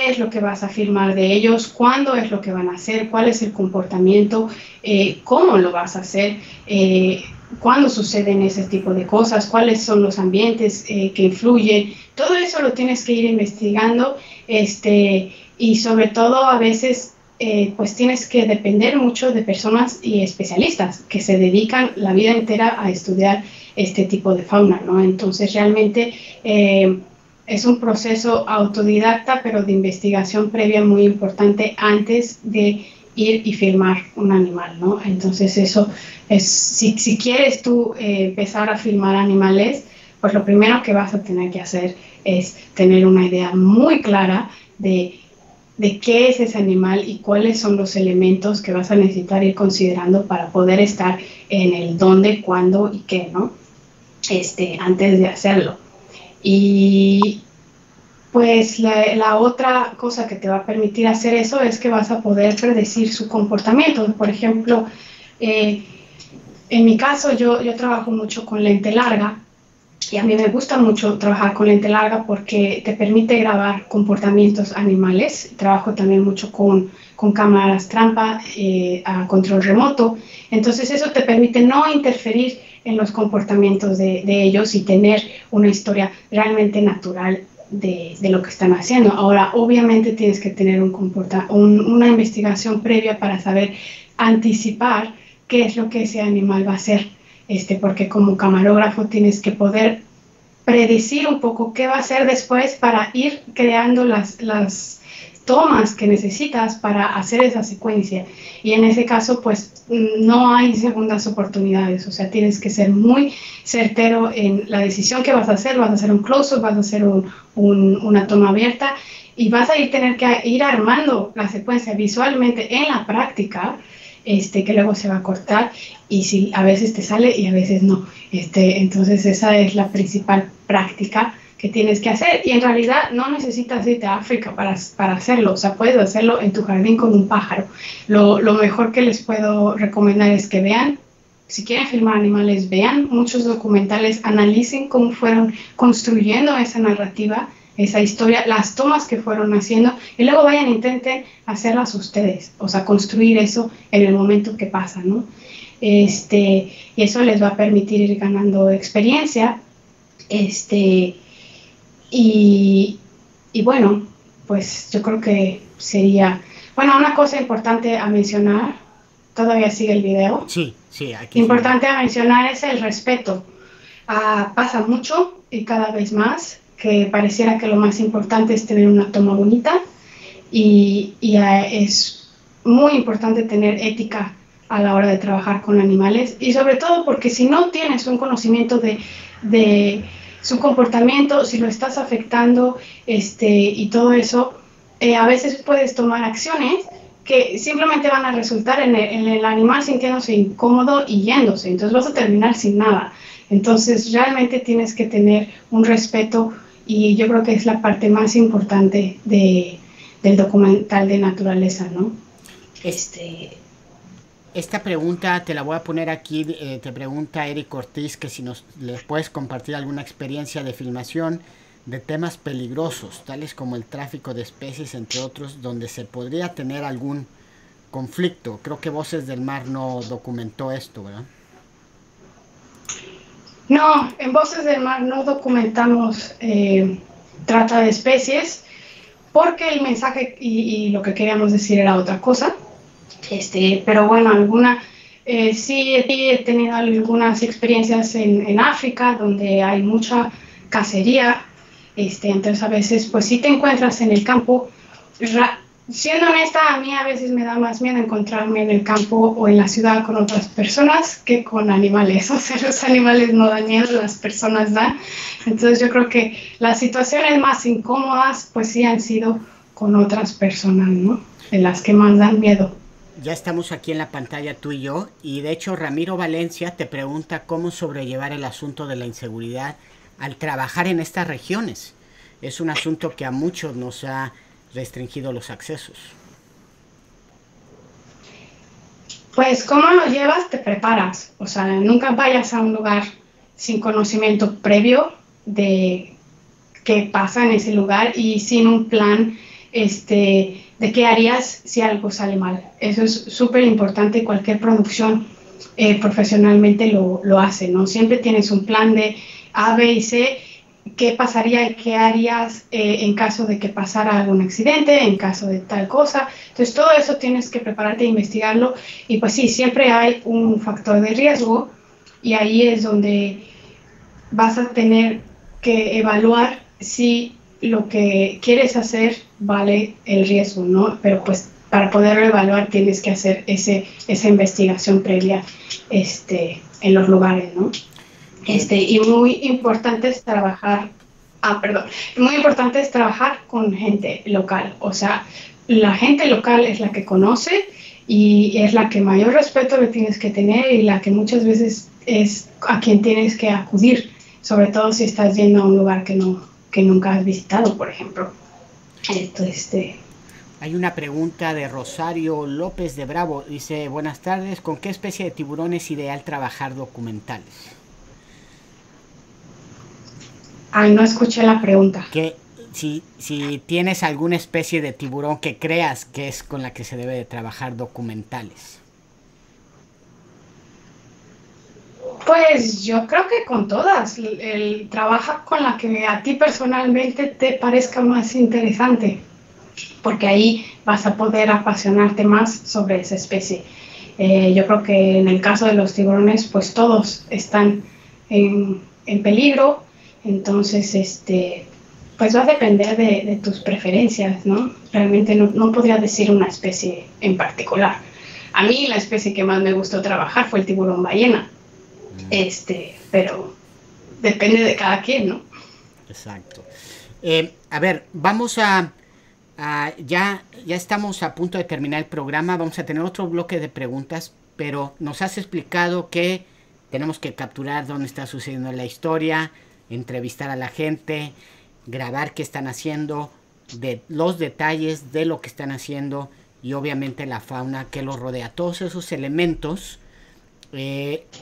S2: es lo que vas a filmar de ellos, cuándo es lo que van a hacer, cuál es el comportamiento, cómo lo vas a hacer, cuándo suceden ese tipo de cosas, cuáles son los ambientes que influyen. Todo eso lo tienes que ir investigando, y sobre todo a veces pues tienes que depender mucho de personas y especialistas que se dedican la vida entera a estudiar este tipo de fauna, ¿no? Entonces realmente es un proceso autodidacta, pero de investigación previa muy importante antes de ir y filmar un animal, ¿no? Entonces eso es, si quieres tú empezar a filmar animales, pues lo primero que vas a tener que hacer es tener una idea muy clara de qué es ese animal y cuáles son los elementos que vas a necesitar ir considerando para poder estar en el dónde, cuándo y qué, ¿no? Antes de hacerlo. Y pues la otra cosa que te va a permitir hacer eso es que vas a poder predecir su comportamiento. Por ejemplo, en mi caso yo trabajo mucho con lente larga, Y a mí me gusta mucho trabajar con lente larga porque te permite grabar comportamientos animales. Trabajo también mucho con cámaras trampa a control remoto. Entonces eso te permite no interferir en los comportamientos de ellos y tener una historia realmente natural de lo que están haciendo. Ahora, obviamente tienes que tener una investigación previa para saber anticipar qué es lo que ese animal va a hacer. Porque como camarógrafo tienes que poder predecir un poco qué va a hacer después para ir creando las tomas que necesitas para hacer esa secuencia. Y en ese caso, pues no hay segundas oportunidades. O sea, tienes que ser muy certero en la decisión que vas a hacer. Vas a hacer un close-up, vas a hacer una toma abierta y vas a tener que ir armando la secuencia visualmente en la práctica. Que luego se va a cortar y si a veces te sale y a veces no. Entonces esa es la principal práctica que tienes que hacer y en realidad no necesitas irte a África para hacerlo, o sea, puedes hacerlo en tu jardín con un pájaro. Lo mejor que les puedo recomendar es que vean, si quieren filmar animales, vean muchos documentales, analicen cómo fueron construyendo esa narrativa, esa historia, las tomas que fueron haciendo y luego vayan e intenten hacerlas ustedes, o sea, construir eso en el momento que pasa, ¿no? Y eso les va a permitir ir ganando experiencia, y bueno, pues yo creo que sería, bueno, una cosa importante a mencionar, todavía sigue el video.
S1: Sí, aquí.
S2: Importante a mencionar es el respeto. Pasa mucho y cada vez más que pareciera que lo más importante es tener una toma bonita y es muy importante tener ética a la hora de trabajar con animales y sobre todo porque si no tienes un conocimiento de su comportamiento, si lo estás afectando y todo eso, a veces puedes tomar acciones que simplemente van a resultar en el animal sintiéndose incómodo y yéndose, entonces vas a terminar sin nada. Entonces realmente tienes que tener un respeto y yo creo que es la parte más importante del documental de naturaleza, ¿no?
S1: Esta pregunta te la voy a poner aquí, te pregunta Eric Ortiz que si les puedes compartir alguna experiencia de filmación de temas peligrosos, tales como el tráfico de especies, entre otros, donde se podría tener algún conflicto. Creo que Voces del Mar no documentó esto, ¿verdad?
S2: No, en Voces del Mar no documentamos trata de especies porque el mensaje y lo que queríamos decir era otra cosa. Pero bueno, sí he tenido algunas experiencias en África donde hay mucha cacería, entonces a veces pues sí te encuentras en el campo. Siendo honesta, a mí a veces me da más miedo encontrarme en el campo o en la ciudad con otras personas que con animales. O sea, los animales no dan miedo, las personas dan. Entonces yo creo que las situaciones más incómodas pues sí han sido con otras personas, ¿no? De las que más dan miedo.
S1: Ya estamos aquí en la pantalla tú y yo, y de hecho Ramiro Valencia te pregunta cómo sobrellevar el asunto de la inseguridad al trabajar en estas regiones. Es un asunto que a muchos nos ha restringido los accesos.
S2: Pues cómo lo llevas, te preparas, o sea, nunca vayas a un lugar sin conocimiento previo de qué pasa en ese lugar y sin un plan de qué harías si algo sale mal. Eso es súper importante, cualquier producción profesionalmente lo hace, ¿no? Siempre tienes un plan de A, B y C, qué pasaría y qué harías en caso de que pasara algún accidente, en caso de tal cosa. Entonces todo eso tienes que prepararte e investigarlo y pues sí, siempre hay un factor de riesgo y ahí es donde vas a tener que evaluar si lo que quieres hacer vale el riesgo, ¿no? Pero pues para poderlo evaluar tienes que hacer esa investigación previa en los lugares, ¿no? Y muy importante es trabajar con gente local, o sea, la gente local es la que conoce y es la que mayor respeto le tienes que tener y la que muchas veces es a quien tienes que acudir, sobre todo si estás yendo a un lugar que nunca has visitado, por ejemplo.
S1: Hay una pregunta de Rosario López de Bravo, dice, buenas tardes, ¿con qué especie de tiburón es ideal trabajar documentales?
S2: Ay, no escuché la pregunta.
S1: Que si tienes alguna especie de tiburón que creas que es con la que se debe de trabajar documentales.
S2: Pues yo creo que con todas. Trabaja con la que a ti personalmente te parezca más interesante, porque ahí vas a poder apasionarte más sobre esa especie. Yo creo que en el caso de los tiburones, pues todos están en peligro, entonces pues va a depender de tus preferencias, ¿no? Realmente no podría decir una especie en particular. A mí la especie que más me gustó trabajar fue el tiburón ballena, pero depende de cada quien, ¿no?
S1: Exacto. A ver, vamos ya estamos a punto de terminar el programa. Vamos a tener otro bloque de preguntas, pero nos has explicado que tenemos que capturar dónde está sucediendo la historia, entrevistar a la gente, grabar qué están haciendo, de los detalles de lo que están haciendo y obviamente la fauna que los rodea. Todos esos elementos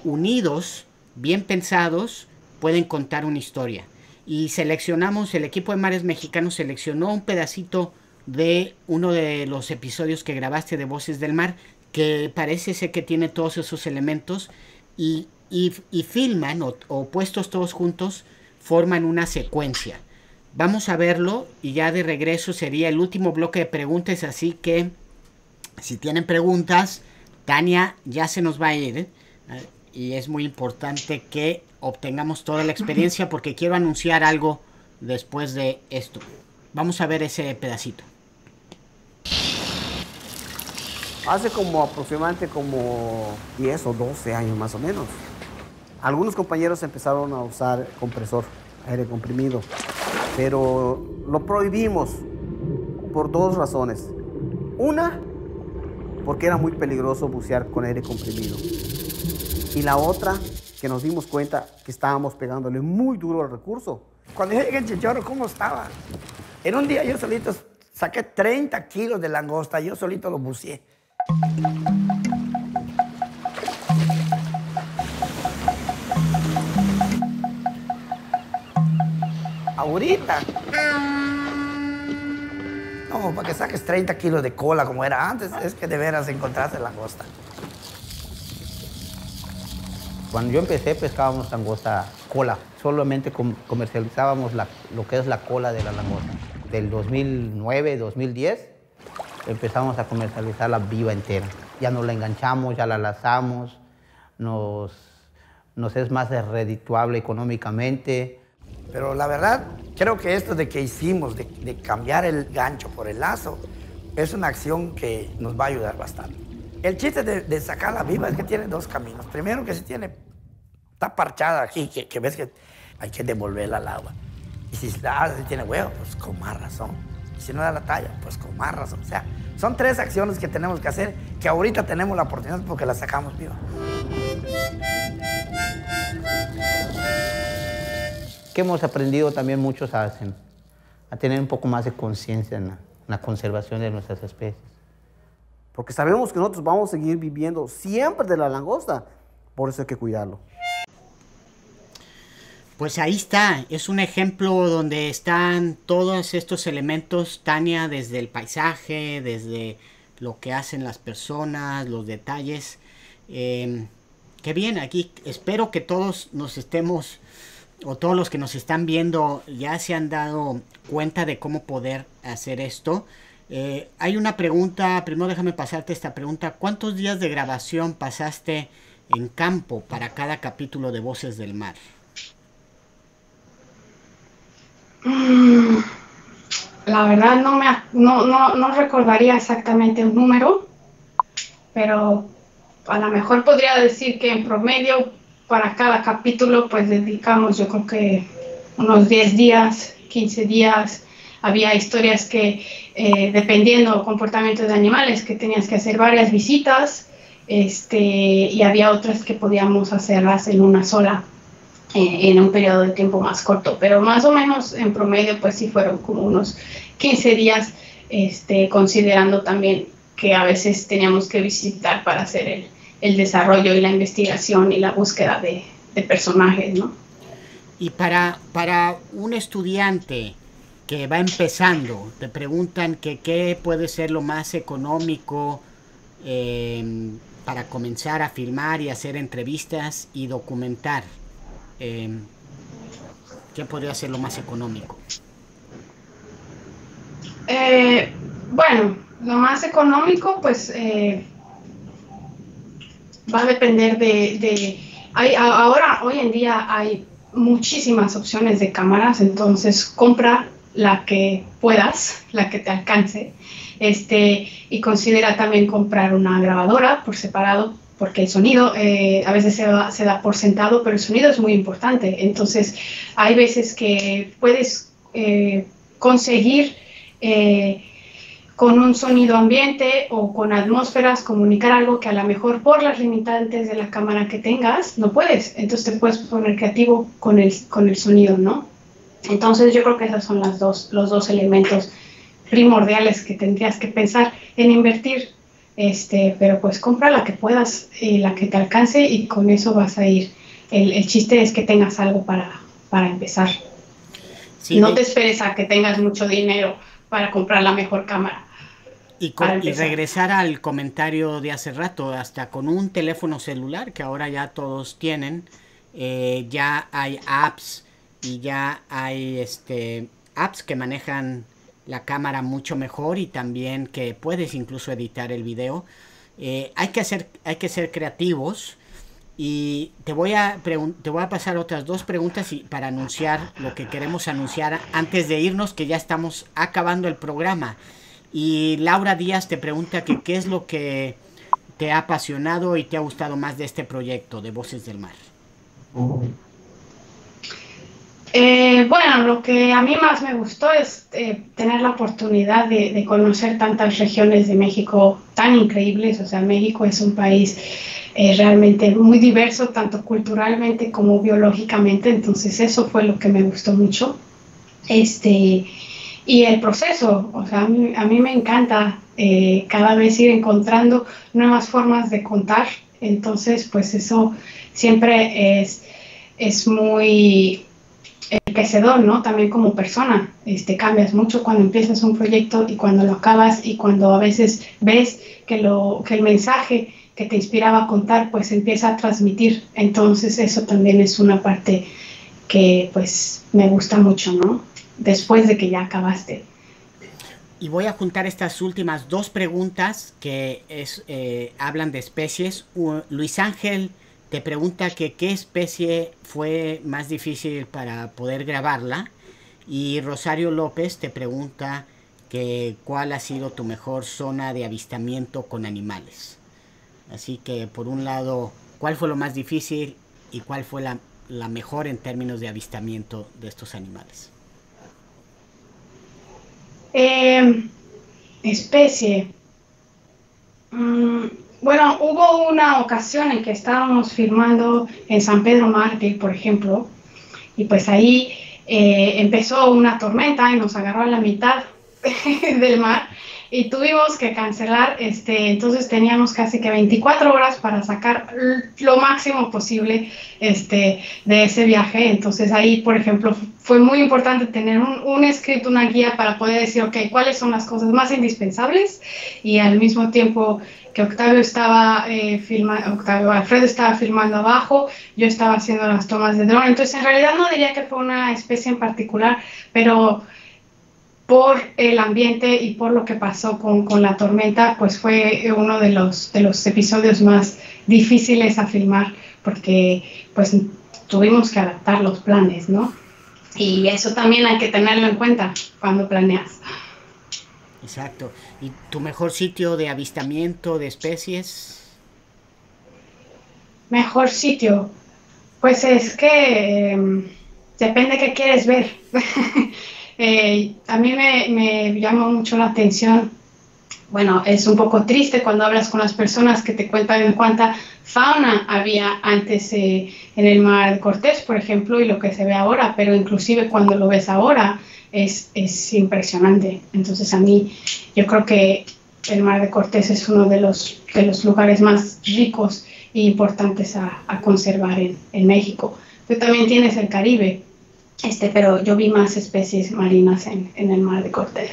S1: unidos, bien pensados, pueden contar una historia. Y el equipo de Mares Mexicanos seleccionó un pedacito de uno de los episodios que grabaste de Voces del Mar, que parece ser que tiene todos esos elementos y filman o puestos todos juntos forman una secuencia. Vamos a verlo y ya de regreso sería el último bloque de preguntas, así que si tienen preguntas, Tania ya se nos va a ir, y es muy importante que obtengamos toda la experiencia porque quiero anunciar algo después de esto. Vamos a ver ese pedacito.
S3: Hace aproximadamente 10 o 12 años más o menos, algunos compañeros empezaron a usar compresor, aire comprimido, pero lo prohibimos por dos razones. Una, porque era muy peligroso bucear con aire comprimido. Y la otra, que nos dimos cuenta que estábamos pegándole muy duro al recurso.
S4: Cuando yo llegué en Chichoro, ¿cómo estaba? En un día yo solito saqué 30 kilos de langosta, yo solito lo buceé. Ahorita. No, para que saques 30 kilos de cola como era antes, es que de veras encontraste langosta.
S5: Cuando yo empecé pescábamos langosta cola, solamente comercializábamos lo que es la cola de la langosta. Del 2009, 2010 empezamos a comercializarla viva entera. Ya no la enganchamos, ya la lazamos, nos es más redituable económicamente.
S4: Pero la verdad, creo que esto de que hicimos, de cambiar el gancho por el lazo, es una acción que nos va a ayudar bastante. El chiste de sacarla viva es que tiene dos caminos. Primero que está parchada aquí, que ves que hay que devolverla al agua. Y si tiene huevo, pues con más razón. Y si no da la talla, pues con más razón. O sea, son tres acciones que tenemos que hacer, que ahorita tenemos la oportunidad porque la sacamos viva.
S5: Que hemos aprendido también muchos a tener un poco más de conciencia en la conservación de nuestras especies.
S3: Porque sabemos que nosotros vamos a seguir viviendo siempre de la langosta, por eso hay que cuidarlo.
S1: Pues ahí está, es un ejemplo donde están todos estos elementos, Tania, desde el paisaje, desde lo que hacen las personas, los detalles. Qué bien, aquí espero que todos todos los que nos están viendo ya se han dado cuenta de cómo poder hacer esto. Hay una pregunta, primero déjame pasarte esta pregunta. ¿Cuántos días de grabación pasaste en campo para cada capítulo de Voces del Mar?
S2: La verdad no recordaría exactamente un número, pero a lo mejor podría decir que en promedio para cada capítulo pues dedicamos yo creo que unos 10 días, 15 días. Había historias que dependiendo del comportamiento de animales que tenías que hacer varias visitas, y había otras que podíamos hacerlas en una sola, en un periodo de tiempo más corto, pero más o menos en promedio pues sí fueron como unos 15 días, considerando también que a veces teníamos que visitar para hacer el desarrollo y la investigación y la búsqueda de personajes, ¿no?
S1: Y para un estudiante que va empezando, te preguntan que qué puede ser lo más económico para comenzar a filmar y hacer entrevistas y documentar. ¿Qué podría ser lo más económico?
S2: Bueno, lo más económico pues va a depender ahora, hoy en día hay muchísimas opciones de cámaras, entonces compra la que puedas, la que te alcance, y considera también comprar una grabadora por separado, porque el sonido a veces se da por sentado, pero el sonido es muy importante. Entonces hay veces que puedes conseguir con un sonido ambiente o con atmósferas comunicar algo que a lo mejor por las limitantes de la cámara que tengas no puedes. Entonces te puedes poner creativo con el sonido, ¿no? Entonces yo creo que esos son los dos elementos primordiales que tendrías que pensar en invertir. Pero pues compra la que puedas, la que te alcance, y con eso vas a ir. El chiste es que tengas algo para empezar. Sí, no te esperes a que tengas mucho dinero para comprar la mejor cámara.
S1: Y regresar al comentario de hace rato, hasta con un teléfono celular, que ahora ya todos tienen, ya hay apps y ya hay apps que manejan la cámara mucho mejor, y también que puedes incluso editar el video. Hay que ser creativos, y te voy a pasar otras dos preguntas para anunciar lo que queremos anunciar antes de irnos, que ya estamos acabando el programa. Y Laura Díaz te pregunta que qué es lo que te ha apasionado y te ha gustado más de este proyecto de Voces del Mar.
S2: Bueno, lo que a mí más me gustó es tener la oportunidad de conocer tantas regiones de México tan increíbles. O sea, México es un país realmente muy diverso, tanto culturalmente como biológicamente. Entonces eso fue lo que me gustó mucho. Y el proceso, o sea, a mí me encanta cada vez ir encontrando nuevas formas de contar. Entonces, pues eso siempre es muy enriquecedor, ¿no? También como persona, cambias mucho cuando empiezas un proyecto y cuando lo acabas, y cuando a veces ves que el mensaje que te inspiraba a contar pues empieza a transmitir. Entonces eso también es una parte que pues me gusta mucho, ¿no? Después de que ya acabaste.
S1: Y voy a juntar estas últimas dos preguntas que hablan de especies. Luis Ángel te pregunta que qué especie fue más difícil para poder grabarla, y Rosario López te pregunta que cuál ha sido tu mejor zona de avistamiento con animales. Así que, por un lado, ¿cuál fue lo más difícil y cuál fue la mejor en términos de avistamiento de estos animales?
S2: Especie. Bueno, hubo una ocasión en que estábamos filmando en San Pedro Mártir, por ejemplo, y pues ahí empezó una tormenta y nos agarró a la mitad del mar y tuvimos que cancelar. Entonces teníamos casi que 24 horas para sacar lo máximo posible de ese viaje. Entonces ahí, por ejemplo, fue muy importante tener un script, una guía para poder decir, ok, cuáles son las cosas más indispensables, y al mismo tiempo que Alfredo estaba filmando abajo, yo estaba haciendo las tomas de dron. Entonces en realidad no diría que fue una especie en particular, pero por el ambiente y por lo que pasó con la tormenta, pues fue uno de los episodios más difíciles a filmar, porque pues tuvimos que adaptar los planes, ¿no? Y eso también hay que tenerlo en cuenta cuando planeas.
S1: Exacto. ¿Y tu mejor sitio de avistamiento de especies?
S2: Mejor sitio, pues es que depende qué quieres ver. A mí me llamó mucho la atención. Bueno, es un poco triste cuando hablas con las personas que te cuentan cuánta fauna había antes en el Mar de Cortés, por ejemplo, y lo que se ve ahora, pero inclusive cuando lo ves ahora es impresionante. Entonces yo creo que el Mar de Cortés es uno de los lugares más ricos e importantes a conservar en México. Tú también tienes el Caribe, pero yo vi más especies marinas en el mar de Cortés.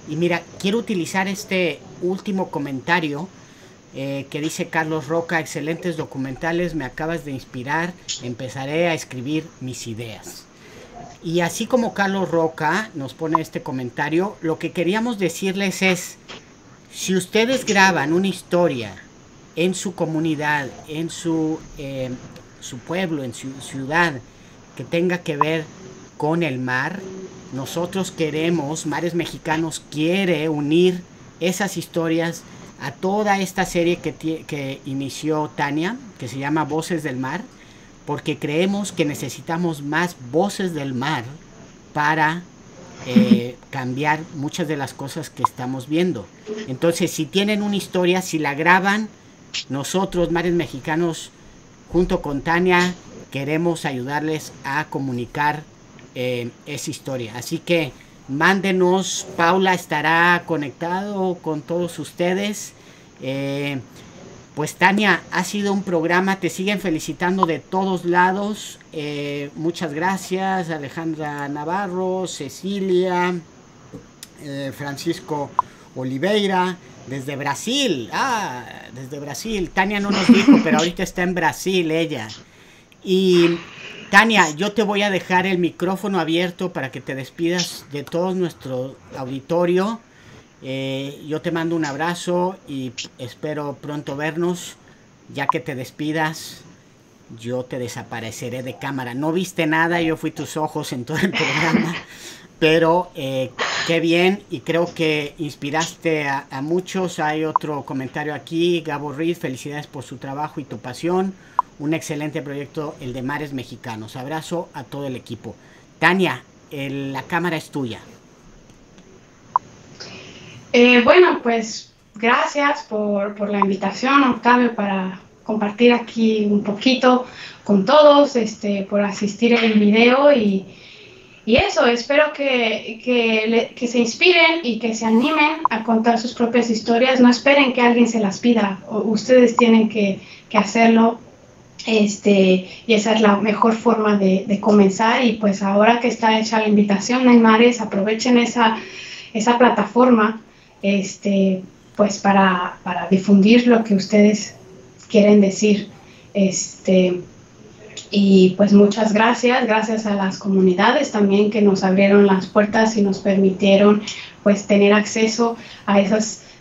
S1: Y mira, quiero utilizar este último comentario que dice Carlos Roca: excelentes documentales, me acabas de inspirar, empezaré a escribir mis ideas. Y así como Carlos Roca nos pone este comentario, lo que queríamos decirles es, si ustedes graban una historia en su comunidad, en su pueblo, en su ciudad, que tenga que ver con el mar, nosotros queremos, Mares Mexicanos quiere unir esas historias a toda esta serie que inició Tania, que se llama Voces del Mar, porque creemos que necesitamos más voces del mar para cambiar muchas de las cosas que estamos viendo. Entonces, si tienen una historia, si la graban, nosotros, Mares Mexicanos, junto con Tania, queremos ayudarles a comunicar esa historia. Así que mándenos, Paula estará conectado con todos ustedes. Pues Tania, ha sido un programa, te siguen felicitando de todos lados. Muchas gracias, Alejandra Navarro, Cecilia, Francisco Oliveira, desde Brasil. Desde Brasil. Tania no nos dijo, pero ahorita está en Brasil ella. Y Tania, yo te voy a dejar el micrófono abierto para que te despidas de todo nuestro auditorio. Yo te mando un abrazo y espero pronto vernos. Ya que te despidas, yo te desapareceré de cámara. No viste nada, yo fui tus ojos en todo el programa. Pero qué bien, y creo que inspiraste a muchos. Hay otro comentario aquí, Gabo Ruiz, felicidades por su trabajo y tu pasión. Un excelente proyecto, el de Mares Mexicanos. Abrazo a todo el equipo. Tania, la cámara es tuya.
S2: Bueno, pues gracias por la invitación, Octavio, para compartir aquí un poquito con todos, por asistir en el video y eso, espero que se inspiren y que se animen a contar sus propias historias. No esperen que alguien se las pida, ustedes tienen que hacerlo. Y esa es la mejor forma de comenzar. Y pues ahora que está hecha la invitación, Neymares, aprovechen esa plataforma pues para difundir lo que ustedes quieren decir. Y pues muchas gracias a las comunidades también que nos abrieron las puertas y nos permitieron pues tener acceso a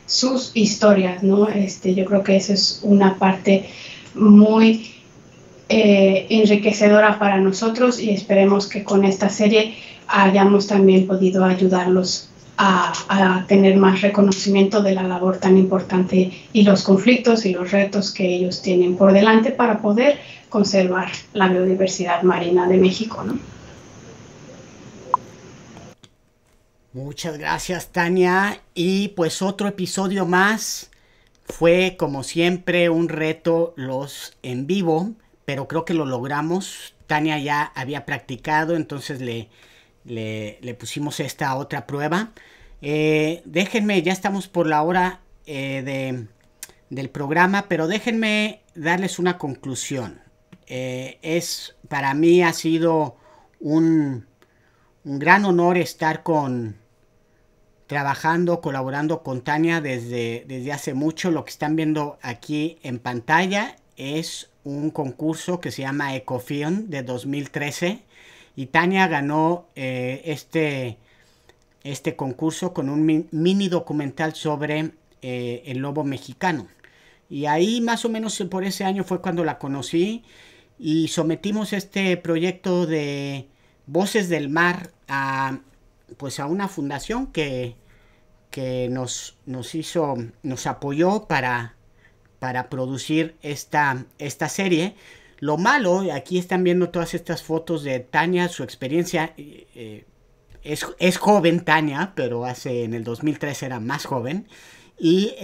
S2: sus historias, ¿no? Yo creo que esa es una parte muy enriquecedora para nosotros y esperemos que con esta serie hayamos también podido ayudarlos a tener más reconocimiento de la labor tan importante y los conflictos y los retos que ellos tienen por delante para poder conservar la biodiversidad marina de México, ¿no?
S1: Muchas gracias, Tania. Y pues otro episodio más. Fue como siempre un reto los en vivo, pero creo que lo logramos. Tania ya había practicado, entonces le pusimos esta otra prueba. Déjenme, ya estamos por la hora del programa, pero déjenme darles una conclusión. Para mí ha sido un gran honor estar trabajando, colaborando con Tania desde hace mucho. Lo que están viendo aquí en pantalla es un concurso que se llama Ecofilm de 2013 y Tania ganó este concurso con un mini documental sobre el lobo mexicano. Y ahí más o menos por ese año fue cuando la conocí y sometimos este proyecto de Voces del Mar a una fundación que nos apoyó para producir esta serie. Lo malo, aquí están viendo todas estas fotos de Tania, su experiencia. Es joven Tania, pero en el 2003 era más joven. Y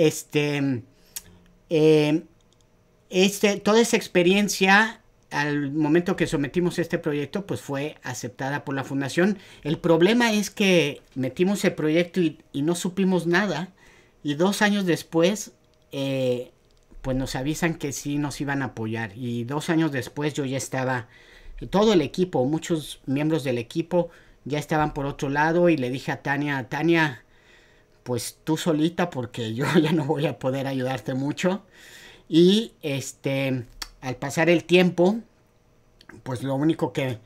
S1: toda esa experiencia, al momento que sometimos este proyecto, pues fue aceptada por la fundación. El problema es que metimos el proyecto y no supimos nada. Y 2 años después, pues nos avisan que sí nos iban a apoyar. Y 2 años después yo ya estaba todo el equipo, muchos miembros del equipo ya estaban por otro lado, y le dije a Tania, pues tú solita, porque yo ya no voy a poder ayudarte mucho. Y al pasar el tiempo, pues lo único que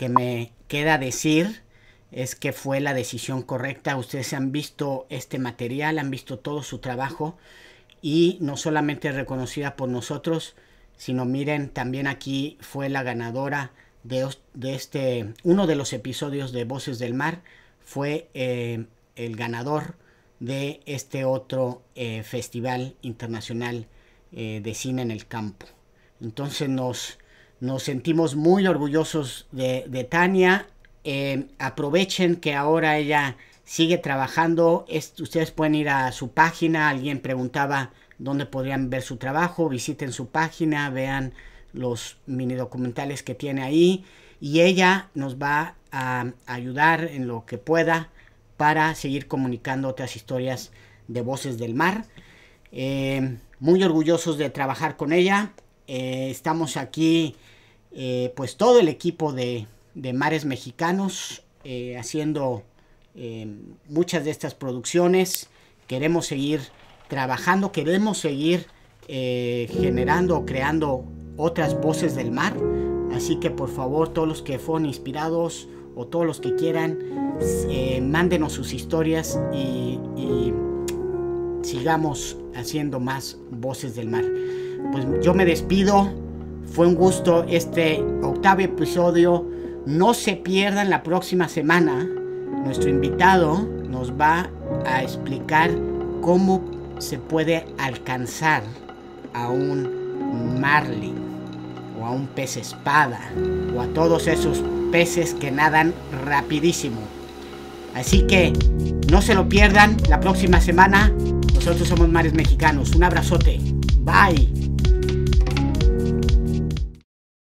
S1: me queda decir es que fue la decisión correcta. Ustedes han visto este material, han visto todo su trabajo, y no solamente reconocida por nosotros, sino miren, también aquí fue la ganadora de uno de los episodios de Voces del Mar, fue el ganador de este otro festival internacional de cine en el campo. Entonces nos sentimos muy orgullosos de Tania. Aprovechen que ahora ella sigue trabajando. Ustedes pueden ir a su página. Alguien preguntaba dónde podrían ver su trabajo. Visiten su página, vean los mini documentales que tiene ahí, y ella nos va a ayudar en lo que pueda para seguir comunicando otras historias de Voces del Mar. Muy orgullosos de trabajar con ella. Estamos aquí, pues todo el equipo de Mares Mexicanos, haciendo muchas de estas producciones. Queremos seguir trabajando, queremos seguir generando, creando otras voces del mar. Así que por favor, todos los que fueron inspirados o todos los que quieran, mándenos sus historias y sigamos haciendo más Voces del Mar. Pues yo me despido. Fue un gusto este 8º episodio. No se pierdan la próxima semana. Nuestro invitado nos va a explicar cómo se puede alcanzar a un marlin, o a un pez espada, o a todos esos peces que nadan rapidísimo. Así que no se lo pierdan la próxima semana. Nosotros somos Mares Mexicanos. Un abrazote. Bye.